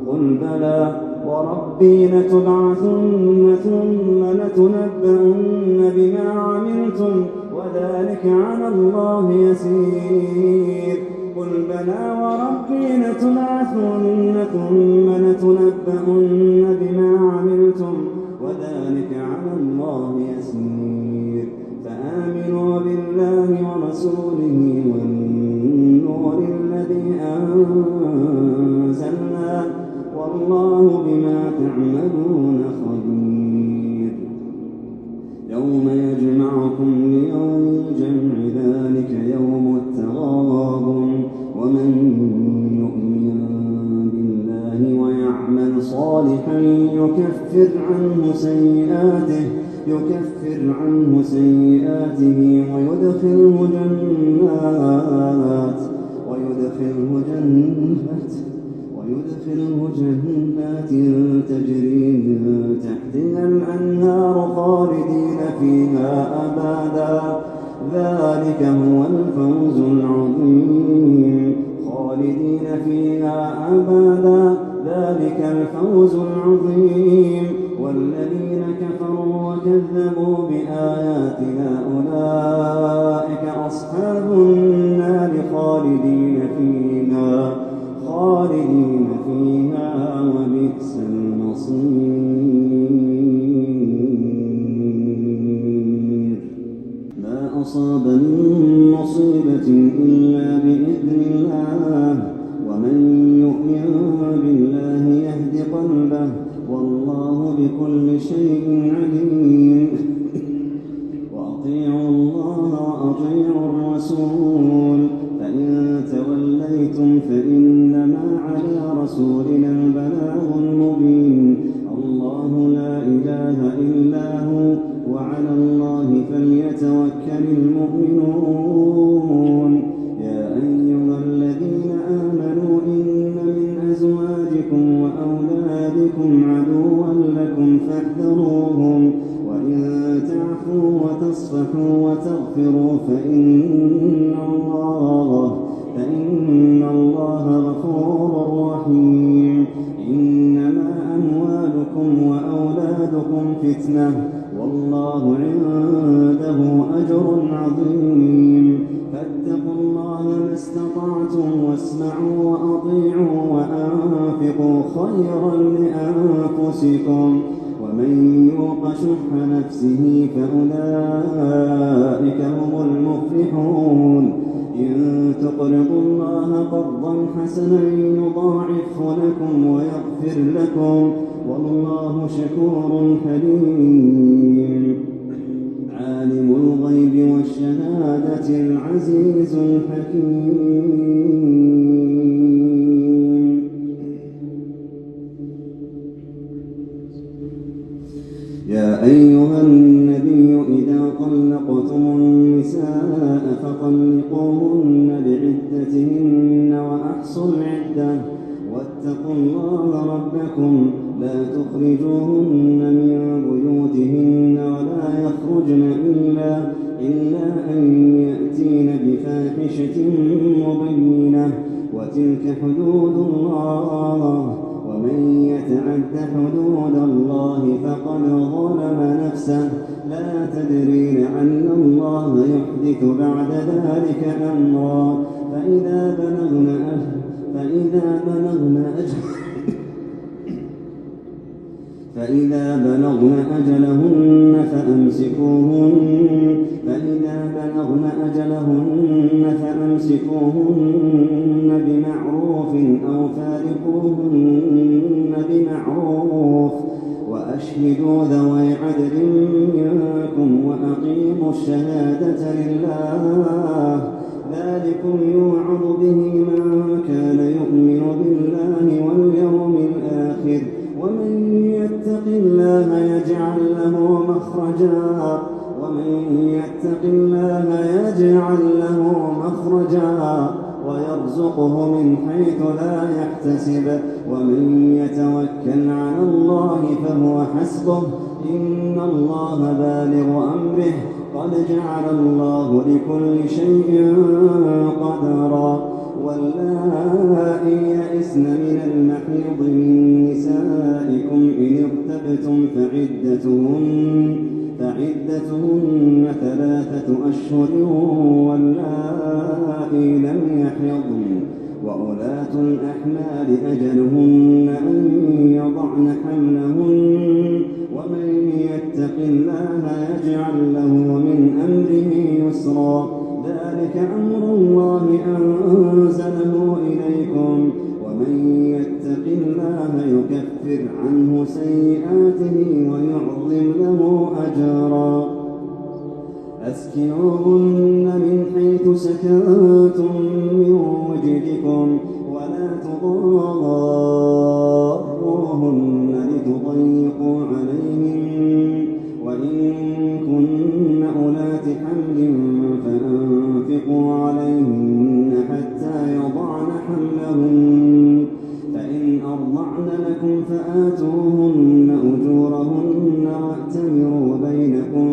قل بلى وربي لتبعثن ثم لتنبؤن بما عملتم وذلك على الله يسير قل بلى وربي لتبعثن ثم لتنبؤن بما عملتم وذلك على الله يسير فآمنوا بالله ورسوله والنور الذي أنزلنا والله بما تعملون خبير يوم يجمعكم ليوم الجمع ذلك يوم التغابن ومن يؤمن بالله ويعمل صالحا يكفر عنه سيئاته ويدخله جنات تجري من تحتها الأنهار خالدين فيها أبدا ذلك هو الفوز العظيم خالدين فيها أبدا ذلك الفوز العظيم والذين كفروا وكذبوا بآياتنا أولئك أصحاب النار خالدين فيها وبئس المصير ما أصاب من مصيبة إلا بإذن الله ومن يؤمن بالله يهد قلبه والله بكل شيء عليم وأطيعوا الله وأطيعوا الرسول فإن توليتم فإنما على رسولنا البلاغ المبين الله لا إله إلا هو وعلى الله فليتوكل المؤمنون يا أيها الذين آمنوا إن من أزواجكم وأولادكم عدوا لكم فاحذروهم وإن تعفوا وتصفحوا وتغفروا فإن الله غفور رحيم إنما أموالكم وأولادكم فتنة والله عنده أجر عظيم فاتقوا الله ما استطعتم واسمعوا وأطيعوا وأنفقوا خيرا لأنفسكم ومن يوق شح نفسه فأولئك هم المفلحون إن تقرضوا الله قرضا حسنا يضاعفه لكم ويغفر لكم والله شكور حليم عالم الغيب والشهادة العزيز الحكيم يا أيها النبي إذا طلقتم النساء فطلقوهن لعدتهن وأحصوا العدة واتقوا الله ربكم لا تخرجوهن من بيوتهن ولا يخرجن إلا أن يأتين بفاحشة مبينة وتلك حدود الله ومن يتعد حدود الله فقد ظلم نفسه لا تدري لعل الله يحدث بعد ذلك أمرا فإذا بلغن أجلهن فأمسكوهن بمعروف أو فارقوهن بمعروف وأشهدوا ذوي عدل منكم وأقيموا الشهادة لله ذلكم يوعظ به من كان يؤمن بالله واليوم الآخر ومن يتق الله يجعل له مخرجا ويرزقه من حيث لا يحتسب ومن يتوكل على الله فهو حسبه إن الله بالغ أمره قد جعل الله لكل شيء قدرا واللائي يئسن من المحيض من نسائكم إن ارتبتم فعدتهن 3 أشهر واللائي لم يحضن وأولاة الأحمال أجلهن أن يضعن حملهن ومن يتق الله يجعل له من أمره يسرا ذلك أمر الله أنزله الله يكفر عنه سيئاته ويعظم له أجرا. أسكنوهن من حيث سكنتم من وجدكم ولا تضاروهن لتضيقوا عليهن، وإن كن أولات حمل فأنفقوا عليهن حتى يضعن حملهن، فإن أرضعن لكم فآتوهن أجورهن واعتمروا بينكم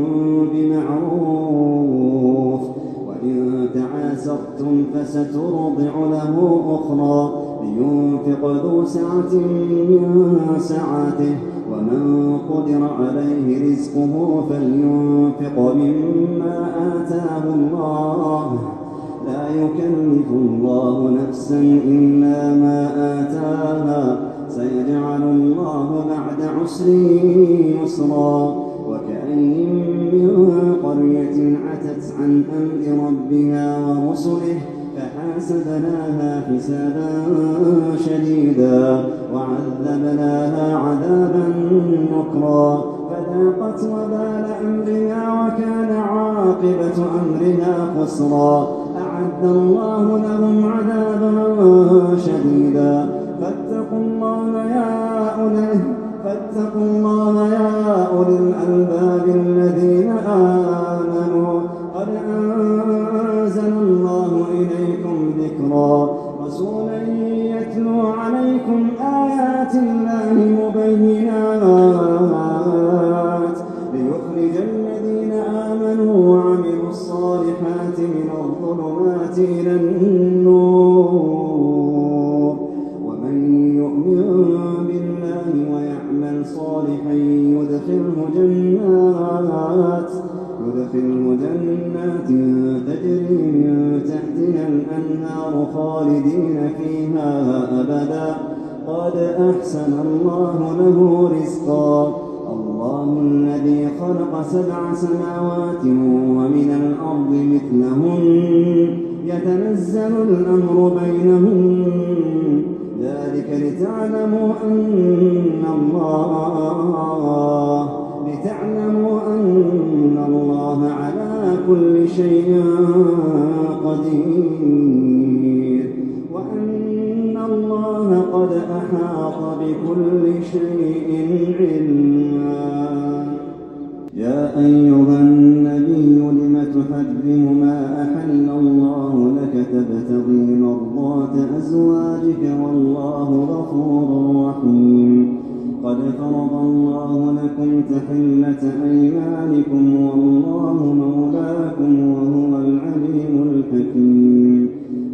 بمعروف، وإن تعاسرتم فسترضع له أخرى لينفق ذو سعة من سعته، ومن قدر عليه رزقه فلينفق مما آتاه الله، لا يكلف الله نفسا إلا ما آتاها، سيجعل الله بعد عسر يسرا. وكأين من قرية عتت عن أمر ربها ورسله فحاسبناها حسابا شديدا وعذبناها عذابا نكرا، فذاقت وبال أمرها وكان عاقبة أمرها خسرا. أعد الله لهم عذابا شديدا فاتقوا الله يا أولي الألباب الذين آمنوا، قد أنزل الله إليكم ذكرا، رسولا يتلو عليكم آيات الله مبينات ليخرج الذين آمنوا وعملوا الصالحات من الظلمات إلى النور، ومن يؤمن بالله ويعمل صالحا يدخله جنات تجري من تحتها الأنهار خالدين فيها أبدا، قد أحسن الله له رزقا. الله الذي خلق 7 سماوات ومن الأرض مثلهن يتنزل الأمر بينهن، ذلك لتعلموا أن الله على كل شيء قدير، وأن الله قد أحاط بكل شيء علما. يا أيها النبي لم تحرم ما أحل الله لك تبتغي مرضات أزواجك والله غفور رحيم. قد فرض الله لكم تحلة أيمانكم والله مولاكم وهو العليم الحكيم.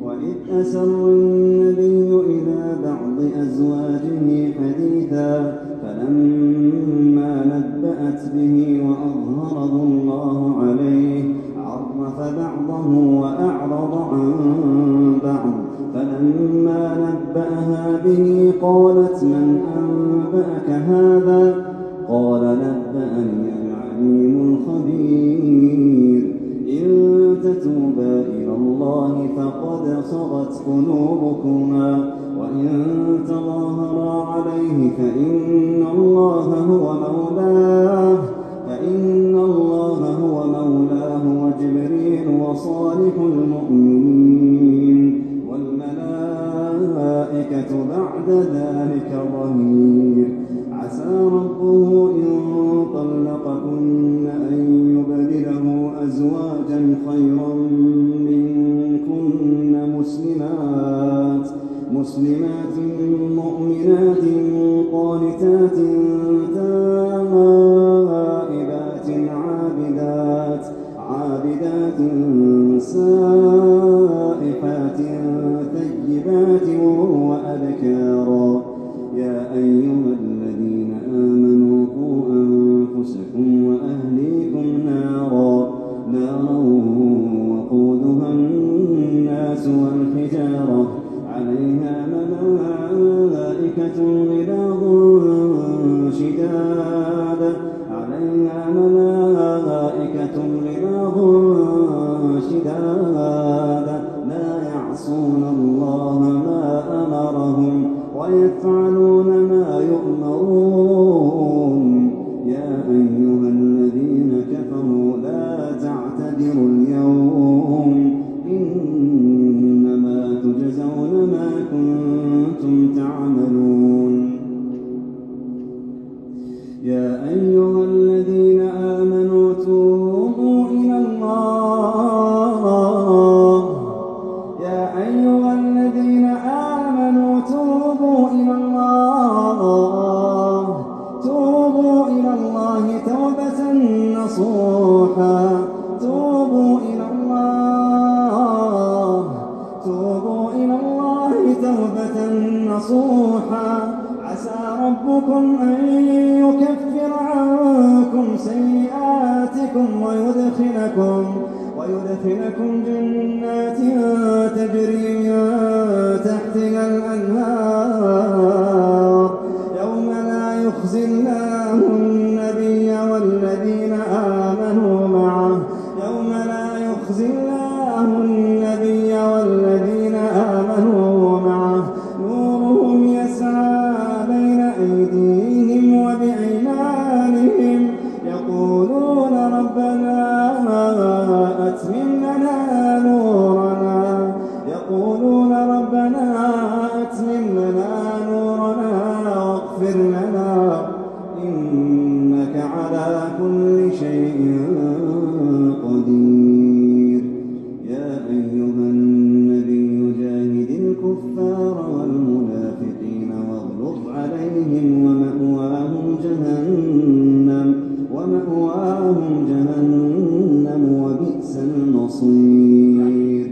وإذ أسر النبي إلى بعض أزواجه حديثا فلما نبأت به وأظهره الله عليه عرف بعضه وأعرض عن بعض، فلما نبأها به قالت من أنبأك هذا؟ قال نبأني العليم الخبير. إن تتوبا إلى الله فقد صغت قلوبكما، وإن تظاهرا عليه فإن الله هو مولاه وجبريل وصالح المؤمنين والملائكة بعد ذلك ظهير. عسى ربه إن طلقكن أن يبدله أزواجا خيرا منكن مسلمات مؤمنات قانتات تائبات عابدات سائحات ثيبات وأبكارا. يا أيها الذين آمنوا قوا أنفسكم وأهليكم نارا أيها الذين كفروا لا تعتذروا اليوم إنما تجزون ما كنتم تعملون يا أيها الذين آمنوا توبوا إلى الله يا أيها الذين آمنوا توبوا إلى الله توبة نصوحا توبوا إلى الله توبة نصوحا عسى ربكم أن يكفر عنكم سيئاتكم ويدخلكم جنات تجري من تحتها الأنهار يوم لا يخزي الله النبي والذين آمنوا معه نورهم يسعى بين أيديهم وبأيمانهم يقولون ربنا أتمم لنا نورنا واغفر لنا إنك على كل شيء قدير يا أيها النبي جاهد الكفار والمنافقين واغلظ عليهم ومأواهم جهنم وبئس المصير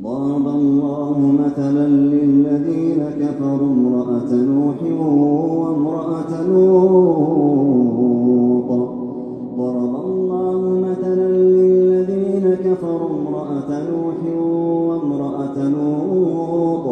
ضرب الله مثلا للذين كفروا امرأة نوح وامرأة لوط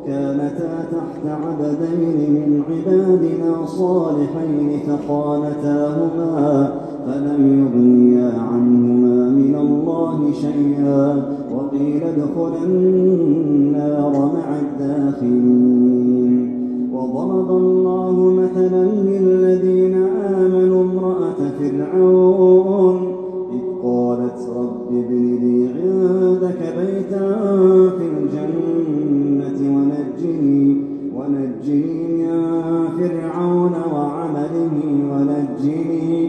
كانتا تحت عبدين من عبادنا صالحين فخانتاهما فلم يغنيا عنهما من الله شيئا وقيل ادخلا النار مع الداخلين وضرب الله مثلا للذين آمنوا امرأة فرعون إذ قالت رب ابن لي عندك بيتا في الجنة ونجني من فرعون وعمله ونجني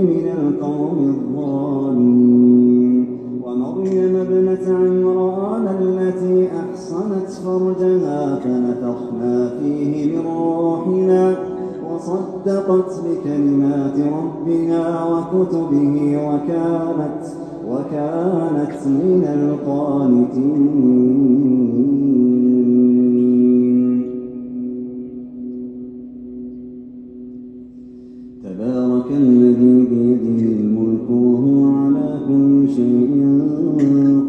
من القوم الظالمين ومريم ابنة عمران التي أحصنت فرجها فنفخنا فيه من روحنا وصدقت بكلمات ربها وكتبه وكانت من القانتين تبارك الذي بيده الملك وهو على كل شيء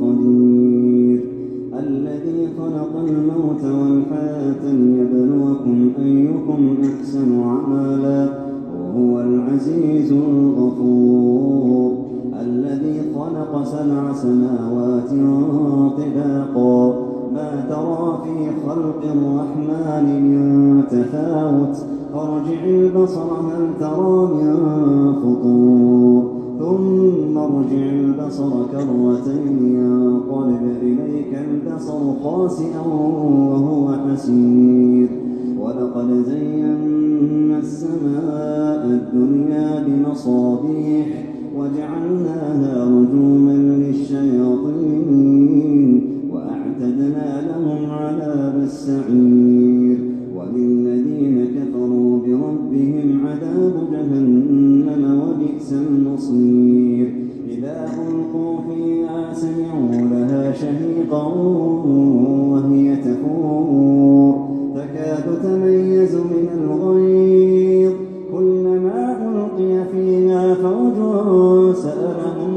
قدير الذي خلق الموت والحياة ليبلوكم أيكم أحسن عملا وهو العزيز الغفور الذي خلق 7 سماوات طباقا ما ترى في خلق الرحمن من تفاوت فارجع البصر هل ترى من فطور ثم ارجع البصر كرتين ينقلب إليك البصر خاسئا وهو حسير ولقد زينا السماء الدنيا بمصابيح وجعلناها رجوما للشياطين وأعتدنا لهم عذاب السعير وللذين كفروا بربهم عذاب جهنم وبئس المصير إذا ألقوا فيها سمعوا لها شهيقا وهي تفور تكاد تميز من الغيظ كلما ألقي فيها فوج سألهم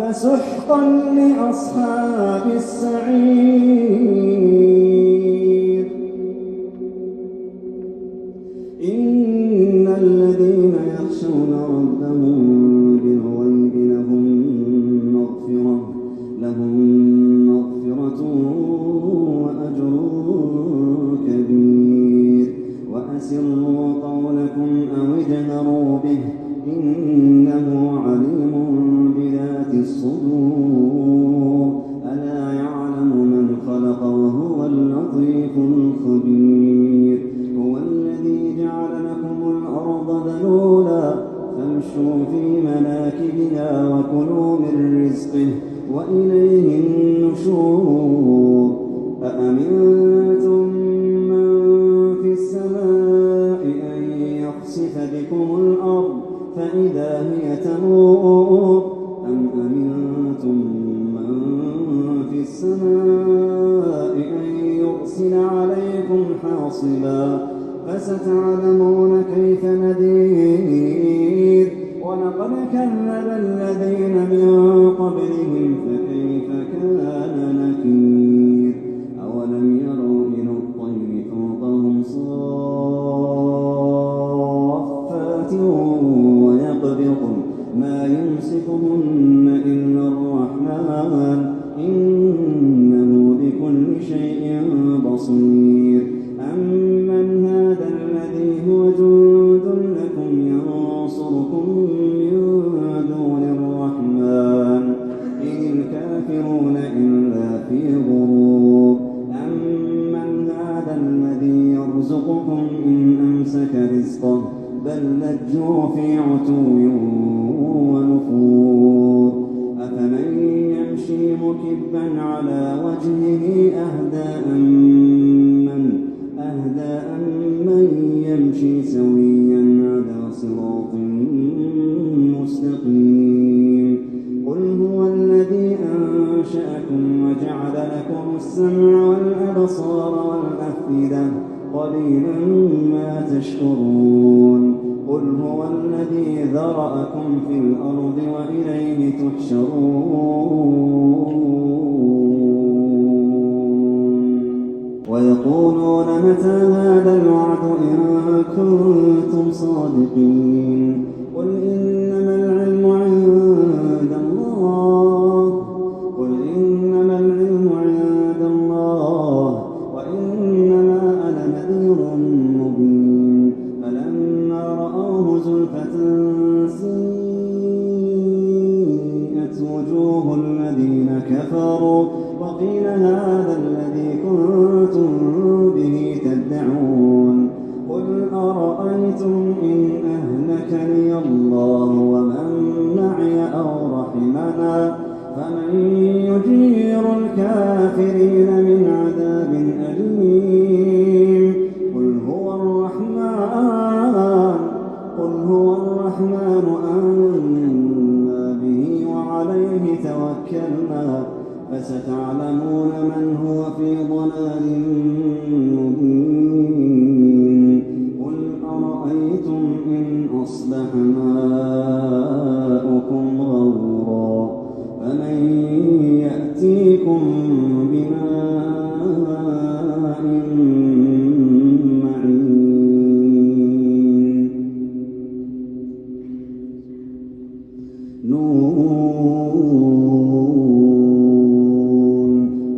فسحقا لأصحاب السعير إن الذين يخشون ربهم بالغيب لهم مغفرة وأجر كبير وأسروا قولكم أو اجهروا به إنه عليم بذات الصدور ألا يعلم من خلق وهو اللطيف الخبير هو الذي جعل لكم الأرض ذلولا فامشوا في مناكبها وكلوا من رزقه وإليه النشور أأمنتم من في السماء أن يخسف بكم الأرض فإذا هي تمور أم أمنتم من في السماء أن يرسل عليكم حاصبا فستعلمون كيف نذير ولقد كذب الذين من قبلهم فكيف كان نكير أولم يروا إلى الطير فوقهم صافات ويقبضن ما يمسكهن إلا الرحمن إنه بكل شيء بصير أمن هذا الذي هو جند لكم ينصركم من دون الرحمن إن الكافرون إلا في غرور أمن هذا الذي يرزقكم إن أمسك رزقه بل لجوا في عتو ونفور أفمن يمشي مكبا على وجهه أهدى أمن يمشي سويا على صراط مستقيم قل هو الذي أنشأكم وجعل لكم السمع والأبصار والأفئدة قليلا ما تشكرون قل هو الذي ذرأكم في الأرض وإليه تحشرون ويقولون متى هذا الوعد إن كنتم صادقين قل إنما العلم عند الله وإنما أنا نذير مبين فلما رأوه زلفة سيئت وجوه الذين كفروا وقيل هذا الذي كنتم به تدعون قل أرأيتم إن أهلكني الله ومن معي أو رحمنا فمن يجير الكافرين من عذاب أليم قل هو الرحمن آمنا به وعليه توكلنا فستعلمون من هو في ضلال مبين قل أرأيتم إن أصبح ماؤكم غورا فمن يأتيكم بماء معين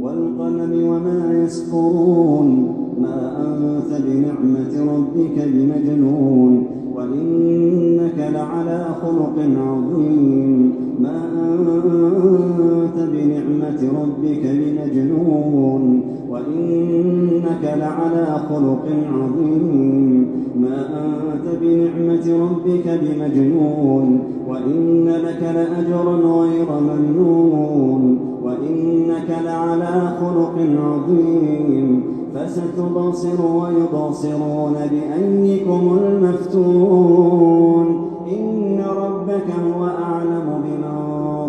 والقلم وما يسطرون ما أنت بنعمة ربك بمجنون وإنك لعلى خلق عظيم ما أنت بنعمة ربك بمجنون وإنك لعلى خلق عظيم ما أنت بنعمة ربك بمجنون وإن لك لأجرا غير ممنون وإنك لعلى خلق عظيم فستبصر ويبصرون بأيكم المفتون إن ربك هو أعلم بمن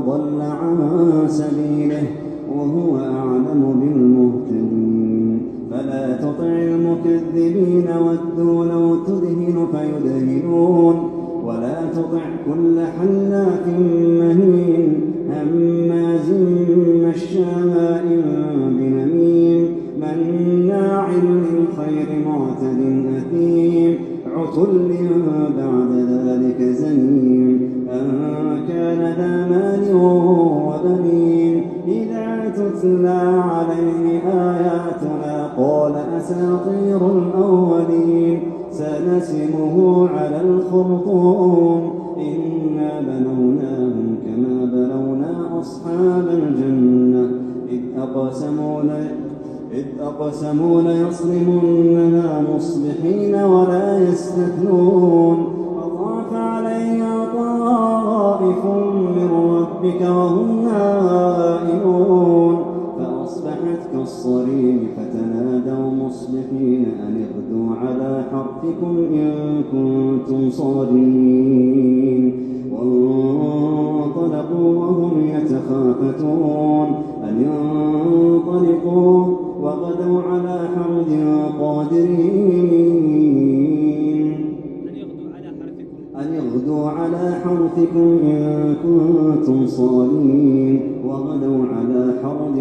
ضل عن سبيله وهو أعلم بالمهتدين فلا تطع المكذبين ودوا لو تدهن فيدهنون ولا تطع كل حلاف مهين تتلى عليه آياتنا قال أساطير الأولين سنسمه على الخرطوم إنا بلوناهم كما بلونا أصحاب الجنة إذ أقسموا ليصرمنها مصبحين ولا يستثنون فطاف عليها طائف من ربك وهم نائمون فأصبحت كالصريم فتنادوا مصبحين أن اغدوا على حرثكم إن كنتم صادقين وانطلقوا وهم يتخافتون أن ينطلقوا وغدوا على حرد قادرين أن يغدوا على حرثكم إن كنتم صارمين وغدوا على حرد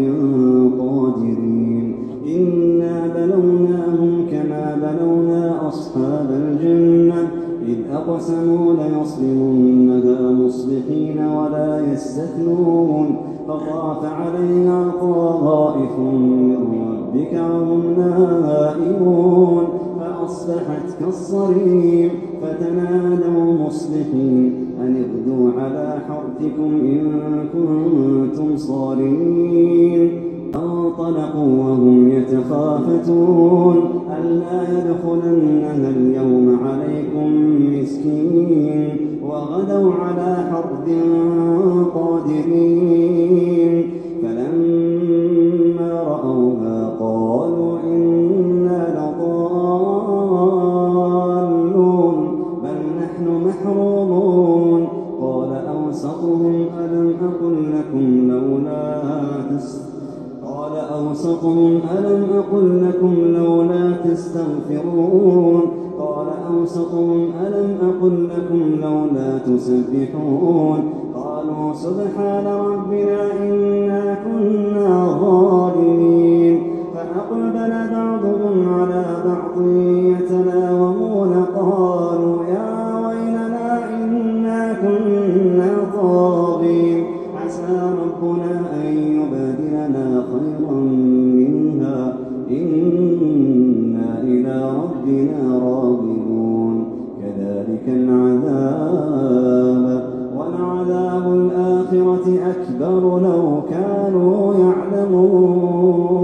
قادرين إنا بلوناهم كما بلونا أصحاب الجنة إذ أقسموا ليصرمنها مصبحين ولا يستثنون فطاف عليها طائف من ربك وهم نائمون فأصبحت كالصريم فتنادوا مصبحين أن اغدوا على حرثكم إن كنتم صارمين فانطلقوا وهم يتخافتون ألا يدخلنها اليوم عليكم مسكين وغدوا على حرد قادرين فلما رأوها قالوا إنا لضالون بل نحن محرومون قال أوسطهم ألم أقل لولا تستغفرون قال أوسطهم ألم أقل لكم لولا تسبحون قالوا سبحان ربنا إنا كنا ظالمين فأقبل بعضهم على بعض يتلاومون قالوا يا ويلنا إنا كنا طاغين عسى ربنا أن يبدلنا خيرا منها إنا إلى ربنا راغبون كذلك العذاب ولعذاب الآخرة أكبر لو كانوا يعلمون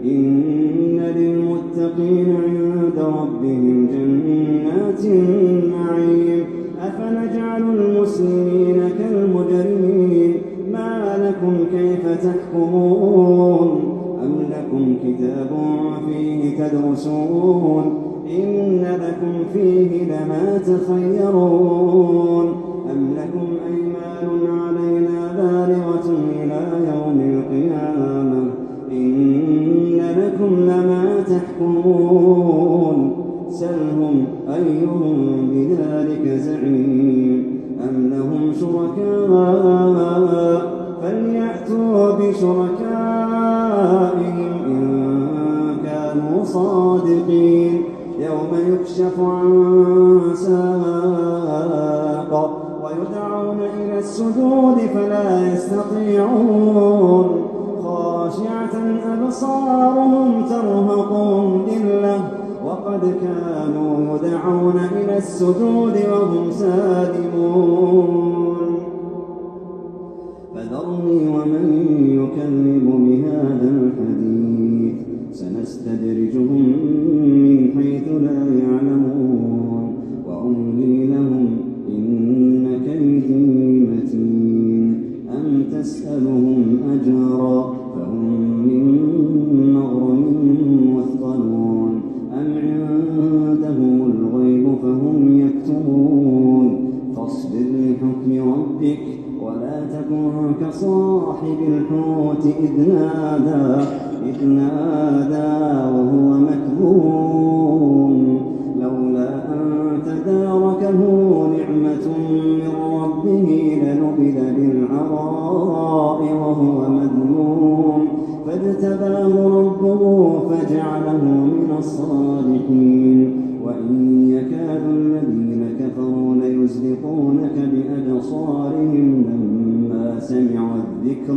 إن للمتقين عند ربهم جنات النعيم أفنجعل المسلمين كالمجرمين ما لكم كيف تحكمون أم لكم كتاب فيه تدرسون إن لكم فيه لما تخيرون أم لكم أيمان علينا بالغة إلى يوم القيامة إن لكم لما تحكمون سلهم أيهم بذلك زعيم أم لهم شركاء فليأتوا بشركائهم إن كانوا صادقين يوم يكشف عن ساق ويدعون إلى السجود فلا يستطيعون خاشعة أبصارهم ترهقهم ذلة وقد كانوا يدعون إلى السجود وهم سالمون فذرني ومن يكذب بهذا الحديث سنستدرجهم من حيث لا يعلمون وأملي لهم إن كيدي متين أم تسألهم أجرا فهم من مغرم مثقلون أم عندهم الغيب فهم يكتبون فاصبر لحكم ربك ولا تكن كصاحب الحوت إذ نادى وهو مكظوم لولا أن تداركه نعمة من ربه لنبذ بالعراء وهو مذموم فاجتباه ربه فجعله من الصالحين وإن يكاد الذين كفروا ليزلقون يتبعونك بأبصارهم لما سمعوا الذكر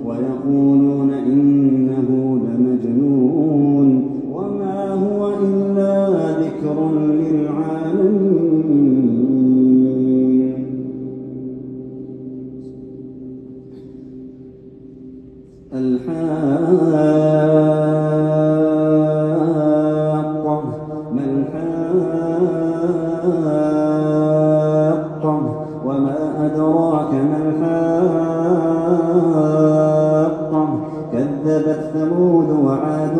ويقولون إنه لمجنون وما هو إلا ذكر للعالمين. الحاقة ما الحاقة وما أدراك ما الحاقة كذبت ثمود وعاد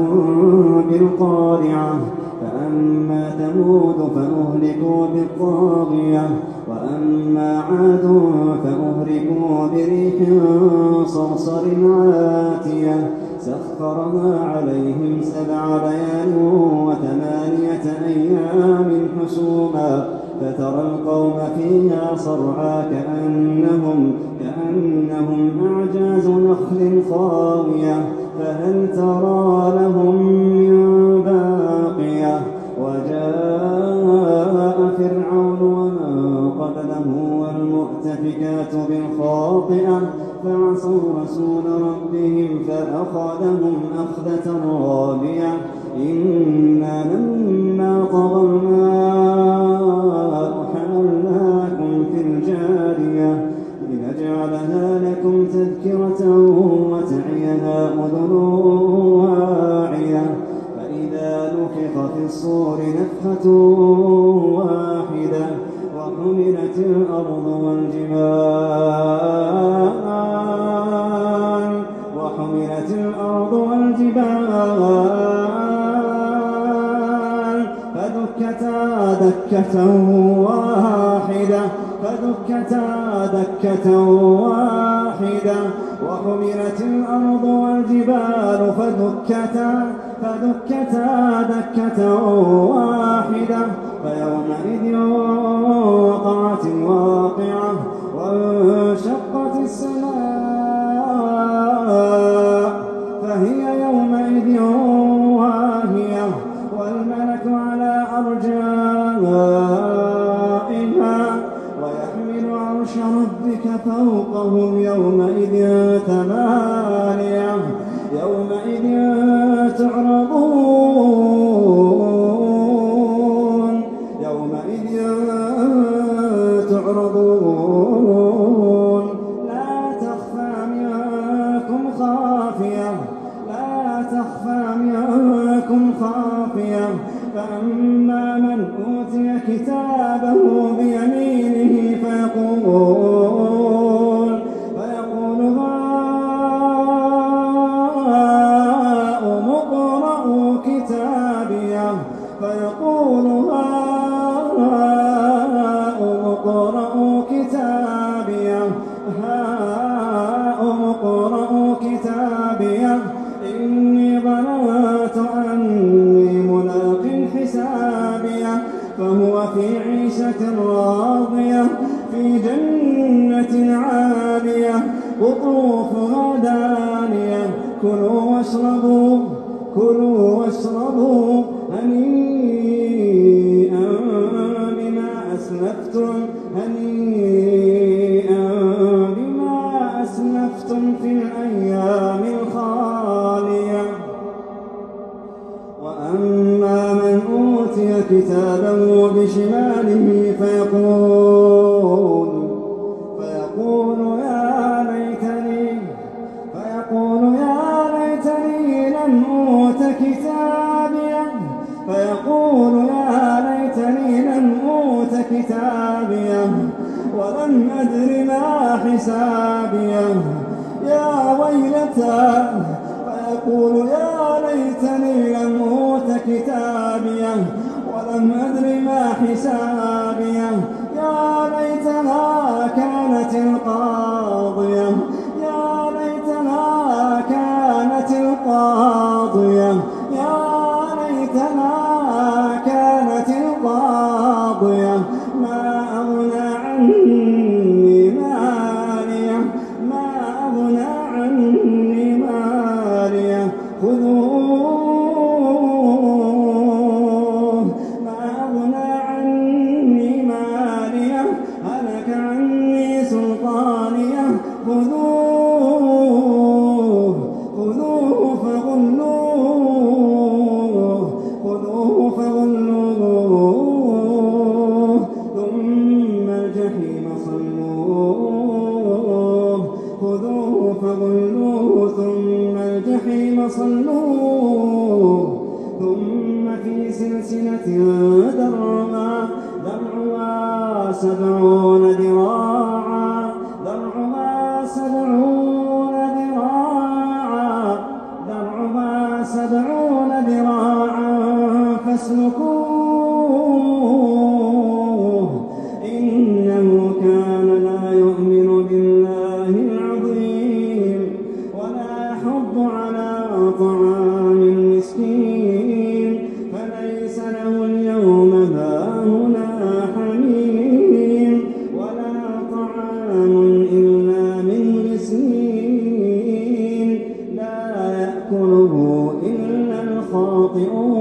بالقارعة فأما ثمود فأهلكوا بالطاغية وأما عاد فأهلكوا بريح صرصر عاتية سخرها عليهم 7 ليال و8 أيام حسوما فترى القوم فيها صرعى كأنهم أعجاز نخل خاوية فهل ترى لهم من باقية وجاء فرعون ومن قبله والمؤتفكات بالخاطئة فعصوا رسول ربهم فأخذهم أخذة رابية إنا لما طغى الماء حملناكم في الجارية لنجعلها لكم تذكرة وتعيها أذن واعية فإذا نفخ في الصور نفخة واحدة وحملت الأرض والجبال فدكتا دكة واحدة وحملت الأرض والجبال فدكتا دكة واحدة فيومئذ وقعت الواقعة وانشقت السماء فهي يومئذ واهية والملك على أرجائها ويحمل عرش ربك فوقهم يومئذ 8 يومئذ تعرضون لا تخفى منكم خافية فأما من أوتي كتابه بيمينه فيقول هاؤم اقرءوا كتابيه إني ظننت أني ملاق حسابيه فهو في عيشة راضية في جنة عالية قطوفها دانية كلوا واشربوا هنيئا بما أسلفتم في الأيام الخالية وأما من أوتي كتابه بشماله فيقول يا ليتني لم أوت كتابيه ولم أدر ما حسابيه يا ويلتى فيقول يا ليتني لم أوت كتابيه ولم أدر ما حسابيه يا ليتها كانت القاضية ما أغنى عني ماليه خذوه ما أغنى عني ماليه فصلوه ثم في سلسلة ذرعها 70 ذراعا فاسلكوه إنه كان لا يؤمن بالله العظيم ولا يحض على طعام المسكين فليس له اليوم هاهنا حميم ولا طعام إلا من غسلين لا يأكله إلا الخاطئون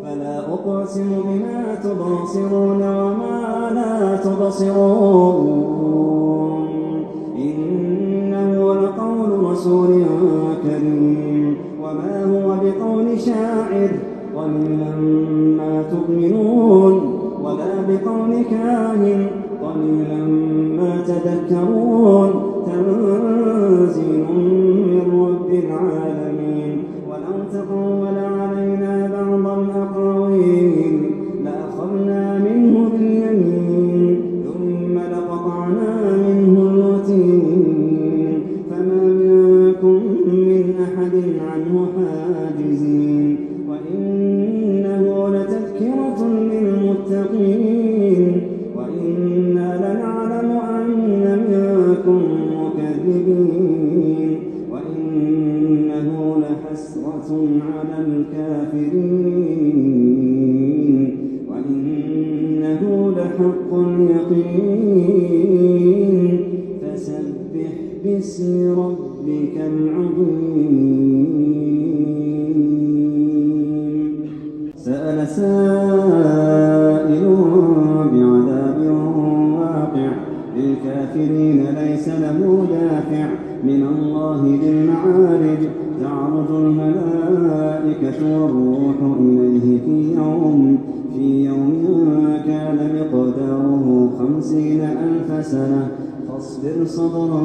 فلا أقسم بما تبصرون وما لا تبصرون إنه لقول رسول كريم وما هو بقول شاعر قليلا ما تؤمنون ولا بقول كاهن قليلا ما تذكرون تنزيل من رب العالمين ولو تقول علينا بعض الأقاويل لأخذنا منه باليمين ثم لقطعنا منه الوتين فما منكم من أحد عنه حاجزين وإنه لتذكرة للمتقين وإنا لنعلم أن منكم مكذبين وإنه لحسرة على الكافرين وإنه لحق اليقين فسبح باسم ربك العظيم سأل سائل بعذاب واقع للكافرين ليس له دافع من الله ذي المعارج تعرج الملائكة والروح إليه في يوم كان مقداره 50,000 سنة فاصبر صبرا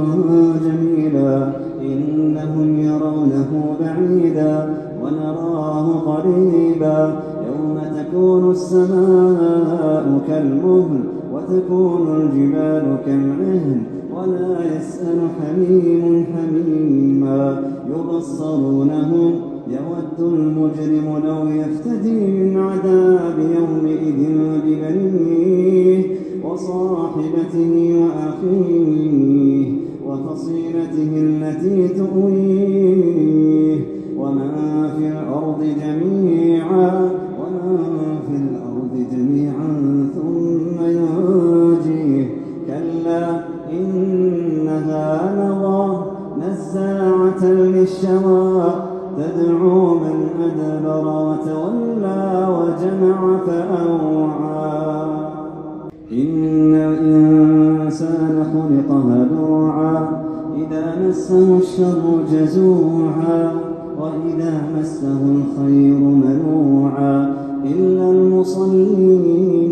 جميلا إنهم يرونه بعيدا ونراه قريبا يوم تكون السماء كالمهل وتكون الجبال كالعهن ولا يسأل حميم حميما يبصرونهم يود المجرم لو يفتدي من عذاب يومئذ ببنيه وصاحبته وأخيه وفصيلته التي تؤويه ومن في الأرض جميعا ثم ينجيه كلا إنها لظى نزاعة للشوى تدعو من أدبر وتولى وجمع فأوعى إن الإنسان خلق هلوعا إذا مسه الشر جزوعا وإذا مسه الخير منوعا إلا المصلين